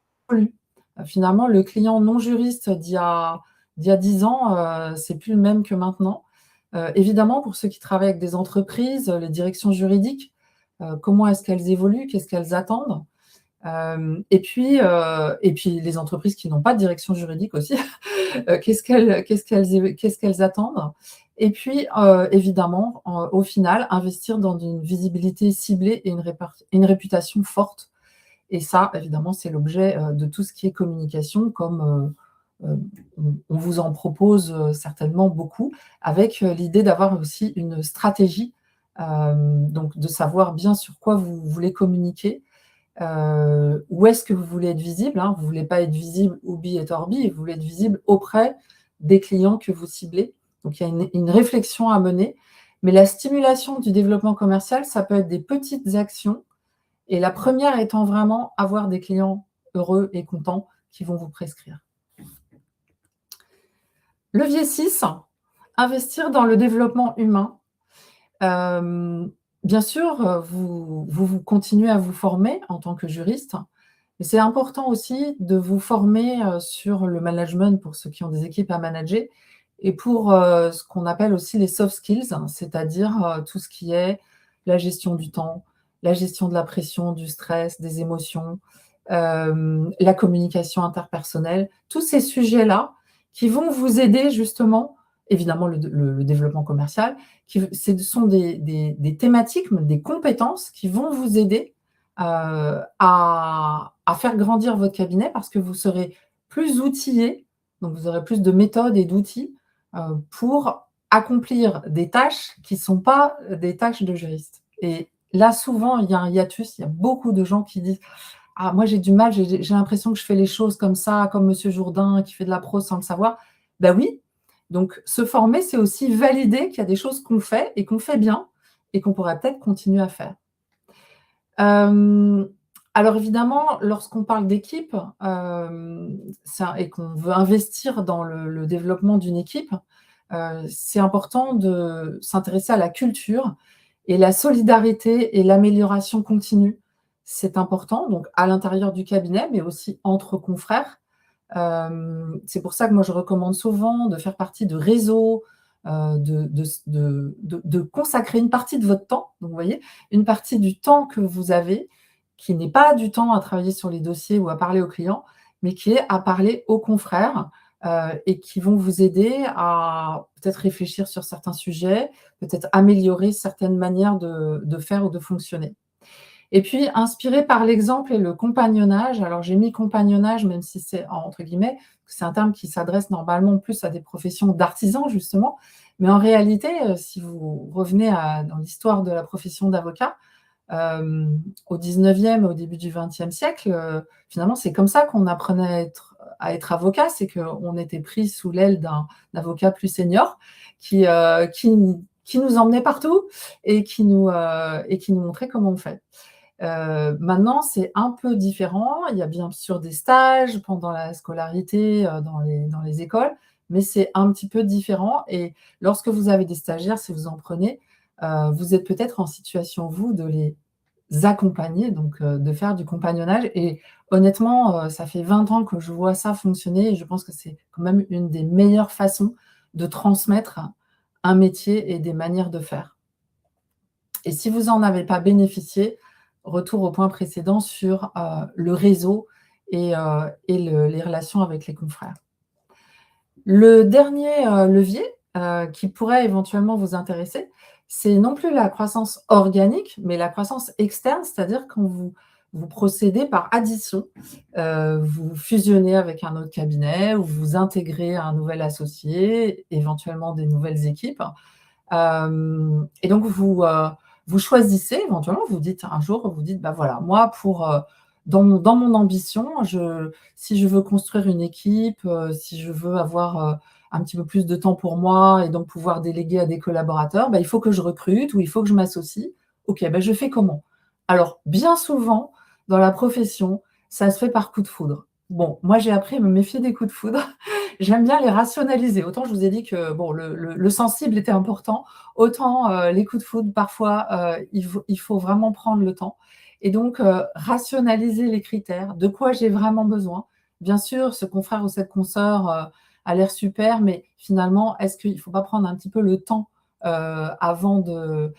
finalement, le client non juriste d'il y a 10 ans, c'est plus le même que maintenant. Évidemment, pour ceux qui travaillent avec des entreprises, les directions juridiques, comment est-ce qu'elles évoluent? Qu'est-ce qu'elles attendent? Et puis les entreprises qui n'ont pas de direction juridique aussi, qu'est-ce qu'elles attendent? Et puis, évidemment, au final, investir dans une visibilité ciblée et une réputation forte. Et ça, évidemment, c'est l'objet de tout ce qui est communication, comme on vous en propose certainement beaucoup, avec l'idée d'avoir aussi une stratégie, donc de savoir bien sur quoi vous voulez communiquer, où est-ce que vous voulez être visible, hein. Vous ne voulez pas être visible ubi et orbi, vous voulez être visible auprès des clients que vous ciblez. Donc, il y a une réflexion à mener. Mais la stimulation du développement commercial, ça peut être des petites actions. Et la première étant vraiment avoir des clients heureux et contents qui vont vous prescrire. Levier 6, investir dans le développement humain. Bien sûr, vous continuez à vous former en tant que juriste, mais c'est important aussi de vous former sur le management pour ceux qui ont des équipes à manager et pour ce qu'on appelle aussi les soft skills, c'est-à-dire tout ce qui est la gestion du temps, la gestion de la pression, du stress, des émotions, la communication interpersonnelle, tous ces sujets-là qui vont vous aider justement, évidemment le développement commercial, ce sont des thématiques, des compétences qui vont vous aider à faire grandir votre cabinet parce que vous serez plus outillé, donc vous aurez plus de méthodes et d'outils pour accomplir des tâches qui ne sont pas des tâches de juriste. Et là, souvent, il y a un hiatus, il y a beaucoup de gens qui disent « Ah, moi j'ai du mal, j'ai l'impression que je fais les choses comme ça, comme Monsieur Jourdain qui fait de la prose sans le savoir. » Ben oui, donc se former, c'est aussi valider qu'il y a des choses qu'on fait et qu'on fait bien et qu'on pourrait peut-être continuer à faire. Alors évidemment, lorsqu'on parle d'équipe et qu'on veut investir dans le développement d'une équipe, c'est important de s'intéresser à la culture et la solidarité et l'amélioration continue. C'est important, donc à l'intérieur du cabinet, mais aussi entre confrères. C'est pour ça que moi, je recommande souvent de faire partie de réseaux, de consacrer une partie de votre temps, donc vous voyez, une partie du temps que vous avez, qui n'est pas du temps à travailler sur les dossiers ou à parler aux clients, mais qui est à parler aux confrères et qui vont vous aider à peut-être réfléchir sur certains sujets, peut-être améliorer certaines manières de faire ou de fonctionner. Et puis, inspiré par l'exemple et le compagnonnage, alors j'ai mis compagnonnage, même si c'est entre guillemets, c'est un terme qui s'adresse normalement plus à des professions d'artisans, justement, mais en réalité, si vous revenez dans l'histoire de la profession d'avocat, au 19e, au début du 20e siècle, finalement, c'est comme ça qu'on apprenait à être avocat, c'est qu'on était pris sous l'aile d'un avocat plus senior qui nous emmenait partout et qui nous montrait comment on fait. Maintenant, c'est un peu différent. Il y a bien sûr des stages pendant la scolarité dans les écoles, mais c'est un petit peu différent. Et lorsque vous avez des stagiaires, si vous en prenez, vous êtes peut-être en situation, vous, de les accompagner, donc de faire du compagnonnage. Et honnêtement, ça fait 20 ans que je vois ça fonctionner et je pense que c'est quand même une des meilleures façons de transmettre un métier et des manières de faire. Et si vous n'en avez pas bénéficié, retour au point précédent sur le réseau et les relations avec les confrères. Le dernier levier qui pourrait éventuellement vous intéresser, c'est non plus la croissance organique, mais la croissance externe, c'est-à-dire quand vous procédez par addition, vous fusionnez avec un autre cabinet ou vous intégrez un nouvel associé, éventuellement des nouvelles équipes. Et donc, vous choisissez éventuellement, vous dites un jour, vous dites, bah voilà, moi, dans mon ambition, si je veux construire une équipe, si je veux avoir un petit peu plus de temps pour moi et donc pouvoir déléguer à des collaborateurs, bah, il faut que je recrute ou il faut que je m'associe. OK, bah, je fais comment? Alors, bien souvent, dans la profession, ça se fait par coup de foudre. Bon, moi, j'ai appris à me méfier des coups de foudre. J'aime bien les rationaliser. Autant je vous ai dit que bon, le sensible était important, autant les coups de foudre, parfois, il faut vraiment prendre le temps. Et donc, rationaliser les critères, de quoi j'ai vraiment besoin. Bien sûr, ce confrère ou cette consoeur a l'air super, mais finalement, est-ce qu'il ne faut pas prendre un petit peu le temps avant de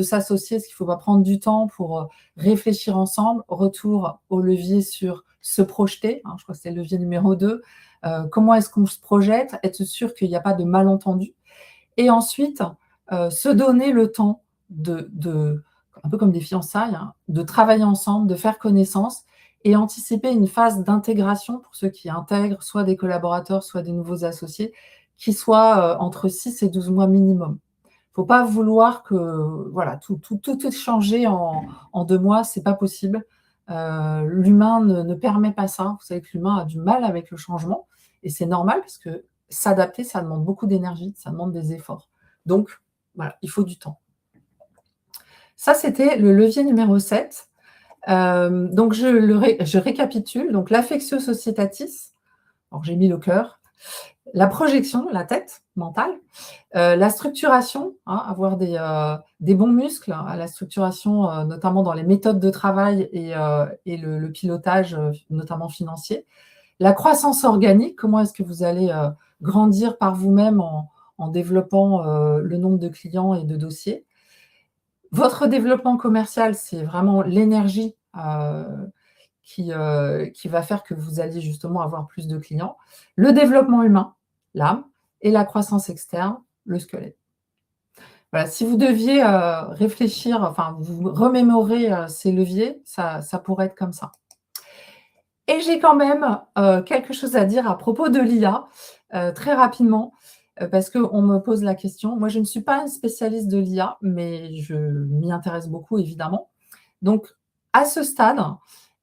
s'associer? Est-ce qu'il ne faut pas prendre du temps pour réfléchir ensemble? Retour au levier sur se projeter, hein, je crois que c'est le levier numéro 2. Comment est-ce qu'on se projette? Être sûr qu'il n'y a pas de malentendu. Et ensuite, se donner le temps un peu comme des fiançailles, hein, de travailler ensemble, de faire connaissance et anticiper une phase d'intégration pour ceux qui intègrent soit des collaborateurs, soit des nouveaux associés, qui soit entre 6 et 12 mois minimum. Il ne faut pas vouloir que voilà, tout changer en 2 mois, ce n'est pas possible. L'humain ne permet pas ça. Vous savez que l'humain a du mal avec le changement et c'est normal parce que s'adapter, ça demande beaucoup d'énergie, ça demande des efforts. Donc, voilà, il faut du temps. Ça, c'était le levier numéro 7. Donc, je récapitule. Donc, l'affectio societatis, alors j'ai mis le cœur, la projection, la tête mentale, la structuration, hein, avoir des bons muscles à la structuration, notamment dans les méthodes de travail et le pilotage, notamment financier. La croissance organique, comment est-ce que vous allez grandir par vous-même en développant le nombre de clients et de dossiers. Votre développement commercial, c'est vraiment l'énergie qui va faire que vous allez justement avoir plus de clients. Le développement humain, l'âme, et la croissance externe, le squelette. Voilà, si vous deviez réfléchir, enfin, vous remémorer ces leviers, ça pourrait être comme ça. Et j'ai quand même quelque chose à dire à propos de l'IA, très rapidement, parce qu'on me pose la question. Moi, je ne suis pas une spécialiste de l'IA, mais je m'y intéresse beaucoup, évidemment. Donc, à ce stade,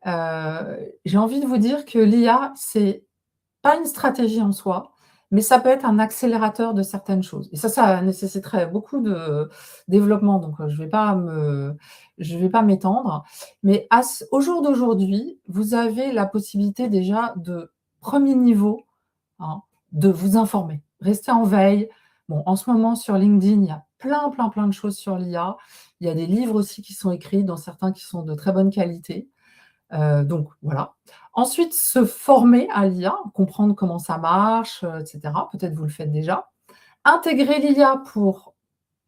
j'ai envie de vous dire que l'IA, c'est pas une stratégie en soi, mais ça peut être un accélérateur de certaines choses. Et ça nécessiterait beaucoup de développement, donc je vais pas m'étendre. Mais au jour d'aujourd'hui, vous avez la possibilité déjà de premier niveau, hein, de vous informer. Restez en veille. Bon, en ce moment, sur LinkedIn, il y a plein de choses sur l'IA. Il y a des livres aussi qui sont écrits, dont certains qui sont de très bonne qualité. Donc voilà. Ensuite, se former à l'IA, comprendre comment ça marche, etc. Peut-être vous le faites déjà. Intégrer l'IA pour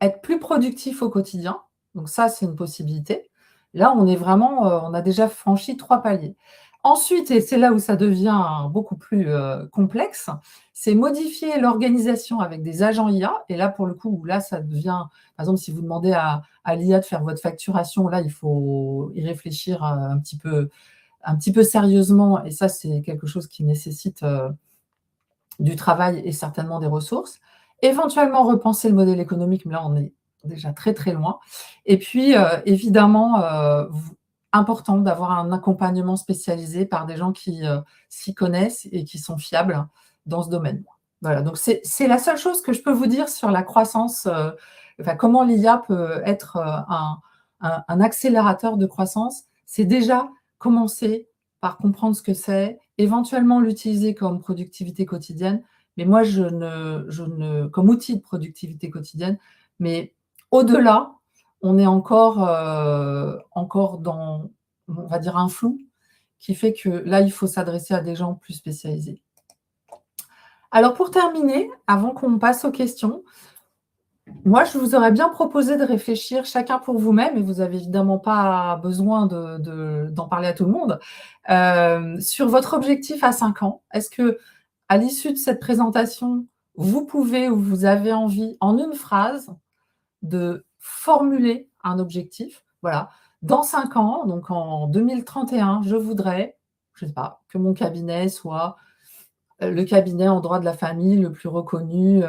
être plus productif au quotidien. Donc ça, c'est une possibilité. Là, on est vraiment, on a déjà franchi 3 paliers. Ensuite, et c'est là où ça devient beaucoup plus complexe, c'est modifier l'organisation avec des agents IA. Et là, pour le coup, là, ça devient, par exemple, si vous demandez à l'IA de faire votre facturation, là, il faut y réfléchir un petit peu sérieusement. Et ça, c'est quelque chose qui nécessite du travail et certainement des ressources. Éventuellement, repenser le modèle économique, mais là, on est déjà très loin. Et puis, évidemment, important d'avoir un accompagnement spécialisé par des gens qui s'y connaissent et qui sont fiables dans ce domaine. Voilà, donc c'est la seule chose que je peux vous dire sur la croissance, comment l'IA peut être un accélérateur de croissance. C'est déjà commencer par comprendre ce que c'est, éventuellement l'utiliser comme productivité quotidienne, mais moi, comme outil de productivité quotidienne, mais au-delà, on est encore dans, on va dire, un flou qui fait que là, il faut s'adresser à des gens plus spécialisés. Alors, pour terminer, avant qu'on passe aux questions, moi, je vous aurais bien proposé de réfléchir chacun pour vous-même, et vous n'avez évidemment pas besoin d'en parler à tout le monde, sur votre objectif à 5 ans. Est-ce que, à l'issue de cette présentation, vous pouvez ou vous avez envie, en une phrase, de formuler un objectif? Voilà. Dans 5 ans, donc en 2031, je voudrais, je ne sais pas, que mon cabinet soit le cabinet en droit de la famille le plus reconnu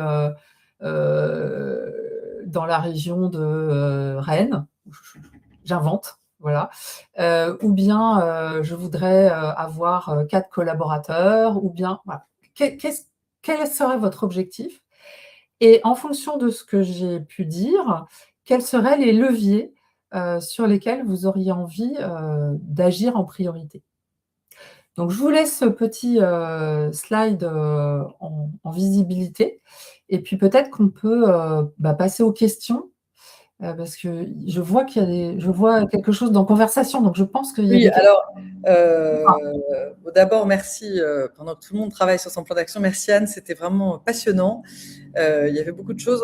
dans la région de Rennes. J'invente, voilà. Ou bien je voudrais avoir 4 collaborateurs, ou bien, voilà. Quel serait votre objectif? Et en fonction de ce que j'ai pu dire, quels seraient les leviers sur lesquels vous auriez envie d'agir en priorité? Donc, je vous laisse ce petit slide en visibilité. Et puis, peut-être qu'on peut passer aux questions, parce que je vois je vois quelque chose dans conversation. Donc, je pense qu'il y a Oui, des questions. alors, d'abord, merci, pendant que tout le monde travaille sur son plan d'action. Merci Anne, c'était vraiment passionnant. Il y avait beaucoup de choses.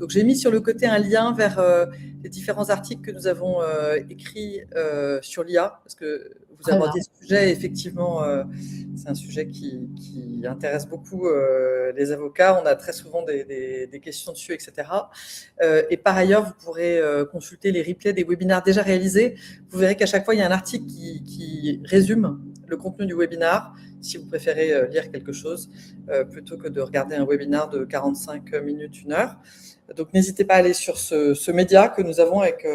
Donc, j'ai mis sur le côté un lien vers les différents articles que nous avons écrits sur l'IA, parce que vous Très abordiez bien. ce sujet. Effectivement, c'est un sujet qui intéresse beaucoup les avocats. On a très souvent des questions dessus, etc. Et par ailleurs, vous pourrez consulter les replays des webinaires déjà réalisés. Vous verrez qu'à chaque fois, il y a un article qui résume le contenu du webinar, si vous préférez lire quelque chose, plutôt que de regarder un webinar de 45 minutes, 1 heure. Donc, n'hésitez pas à aller sur ce média que nous avons avec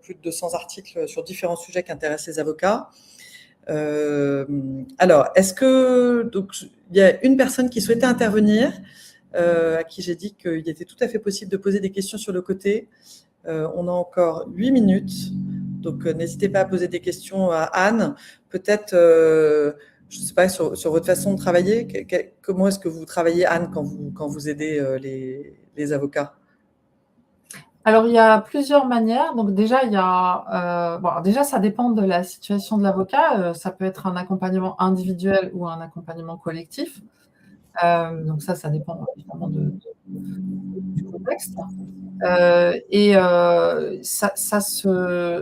plus de 200 articles sur différents sujets qui intéressent les avocats. Alors, est-ce que... Donc, il y a une personne qui souhaitait intervenir, à qui j'ai dit qu'il était tout à fait possible de poser des questions sur le côté. On a encore 8 minutes, donc n'hésitez pas à poser des questions à Anne. Peut-être, je ne sais pas, sur votre façon de travailler, comment est-ce que vous travaillez, Anne, quand vous aidez les avocats? Alors, il y a plusieurs manières. Donc, déjà, déjà, ça dépend de la situation de l'avocat. Ça peut être un accompagnement individuel ou un accompagnement collectif. Donc, ça dépend évidemment du contexte.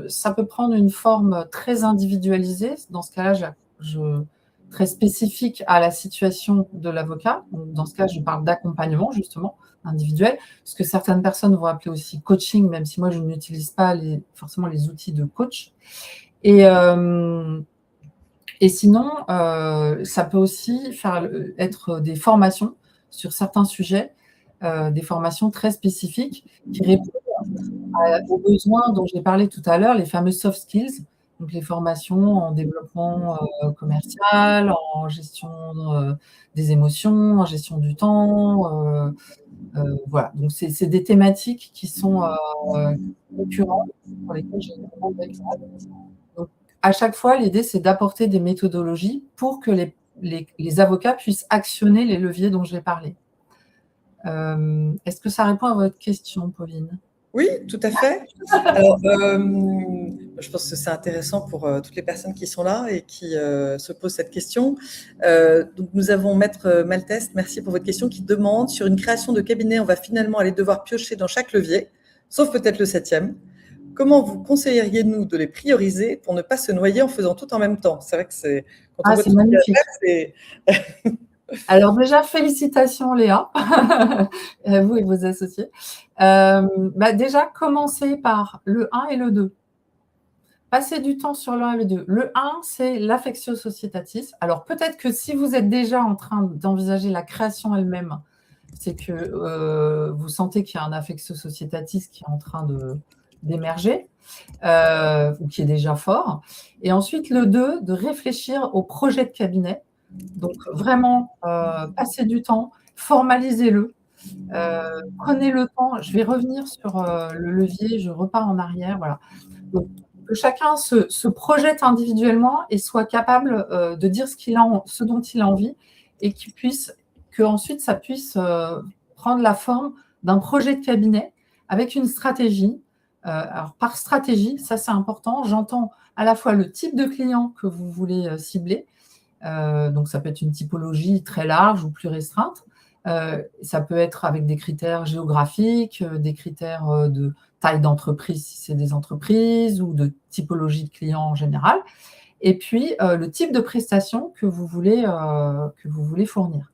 Ça peut prendre une forme très individualisée. Dans ce cas-là, très spécifique à la situation de l'avocat. Donc, dans ce cas, je parle d'accompagnement, justement, individuel, ce que certaines personnes vont appeler aussi coaching, même si moi, je n'utilise pas forcément les outils de coach. Et sinon, ça peut aussi être des formations sur certains sujets, des formations très spécifiques qui répondent aux besoins dont j'ai parlé tout à l'heure, les fameux soft skills, donc les formations en développement commercial, en gestion des émotions, en gestion du temps. Voilà, donc c'est des thématiques qui sont récurrentes, pour lesquelles j'ai énormément d'exemples. Donc, à chaque fois, l'idée, c'est d'apporter des méthodologies pour que les avocats puissent actionner les leviers dont j'ai parlé. Est-ce que ça répond à votre question, Pauline? Oui, tout à fait. Alors, je pense que c'est intéressant pour toutes les personnes qui sont là et qui se posent cette question. Donc, nous avons Maître Malteste, merci pour votre question, qui demande, sur une création de cabinet, on va finalement aller devoir piocher dans chaque levier, sauf peut-être le 7e. Comment vous conseilleriez-nous de les prioriser pour ne pas se noyer en faisant tout en même temps? C'est vrai que c'est... C'est magnifique. Alors déjà, félicitations Léa, vous et vos associés. Déjà, commencez par le 1 et le 2. Passez du temps sur le 1 et le 2. Le 1, c'est l'affectio societatis. Alors peut-être que si vous êtes déjà en train d'envisager la création elle-même, c'est que vous sentez qu'il y a un affectio societatis qui est en train d'émerger. ou qui est déjà fort. Et ensuite, le 2, de réfléchir au projet de cabinet. Donc, vraiment, passer du temps, formalisez-le. Prenez le temps. Je vais revenir sur le levier, je repars en arrière. Voilà. Donc, que chacun se projette individuellement et soit capable de dire ce dont il a envie et qu'ensuite ça puisse prendre la forme d'un projet de cabinet avec une stratégie. Alors, par stratégie, ça c'est important, j'entends à la fois le type de client que vous voulez cibler, donc ça peut être une typologie très large ou plus restreinte. Ça peut être avec des critères géographiques, des critères de taille d'entreprise si c'est des entreprises ou de typologie de clients en général. Et puis, le type de prestation que vous voulez fournir.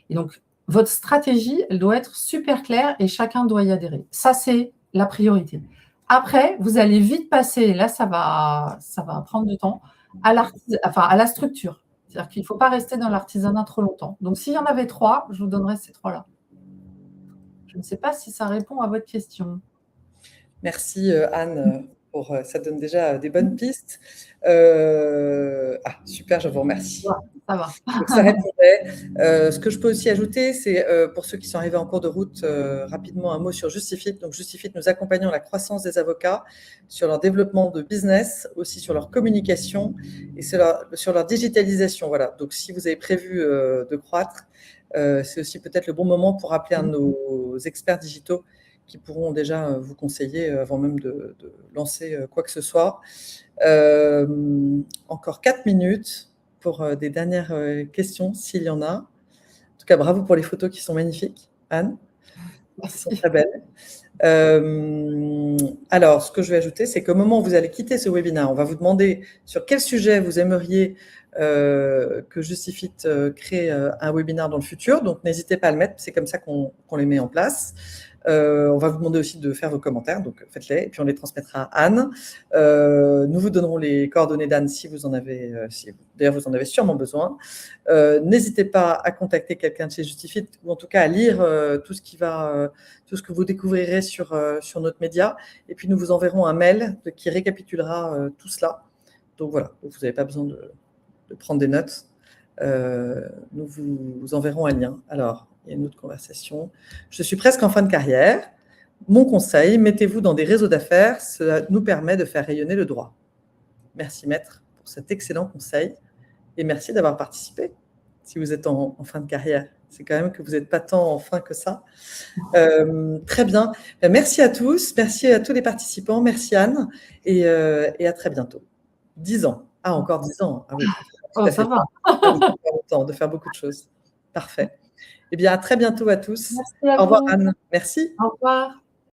Et donc, votre stratégie, elle doit être super claire et chacun doit y adhérer. Ça, c'est la priorité. Après, vous allez vite passer, et là, ça va prendre du temps, à la structure. C'est-à-dire qu'il ne faut pas rester dans l'artisanat trop longtemps. Donc, s'il y en avait 3, je vous donnerais ces 3-là. Je ne sais pas si ça répond à votre question. Merci Anne, ça donne déjà des bonnes pistes. Super, je vous remercie. Ouais, ça va. Donc, ça répondait. Ce que je peux aussi ajouter, c'est pour ceux qui sont arrivés en cours de route, rapidement un mot sur Justifit. Donc Justifit, nous accompagnons la croissance des avocats sur leur développement de business, aussi sur leur communication et sur leur digitalisation. Voilà. Donc si vous avez prévu de croître, c'est aussi peut-être le bon moment pour appeler un de nos experts digitaux qui pourront déjà vous conseiller avant même de lancer quoi que ce soit. Encore 4 minutes pour des dernières questions, s'il y en a. En tout cas, bravo pour les photos qui sont magnifiques, Anne. Elles sont très belles. Alors, ce que je vais ajouter, c'est qu'au moment où vous allez quitter ce webinaire, on va vous demander sur quel sujet vous aimeriez que Justifit crée un webinaire dans le futur. Donc, n'hésitez pas à le mettre, c'est comme ça qu'on les met en place. On va vous demander aussi de faire vos commentaires, donc faites-les, et puis on les transmettra à Anne. Nous vous donnerons les coordonnées d'Anne si vous en avez, d'ailleurs vous en avez sûrement besoin. N'hésitez pas à contacter quelqu'un de chez Justifit, ou en tout cas à lire tout ce que vous découvrirez sur notre média, et puis nous vous enverrons un mail qui récapitulera tout cela. Donc voilà, vous n'avez pas besoin de prendre des notes. Nous vous enverrons un lien. Alors, il y a une autre conversation. Je suis presque en fin de carrière. Mon conseil, mettez-vous dans des réseaux d'affaires. Cela nous permet de faire rayonner le droit. Merci maître pour cet excellent conseil et merci d'avoir participé. Si vous êtes en fin de carrière, c'est quand même que vous n'êtes pas tant en fin que ça. Très bien. Merci à tous. Merci à tous les participants. Merci Anne et à très bientôt. 10 ans. Ah, encore 10 ans. Ah oui. Ça va. De faire beaucoup de choses. Parfait. Eh bien, à très bientôt à tous. Merci à Au revoir vous. Anne. Merci. Au revoir.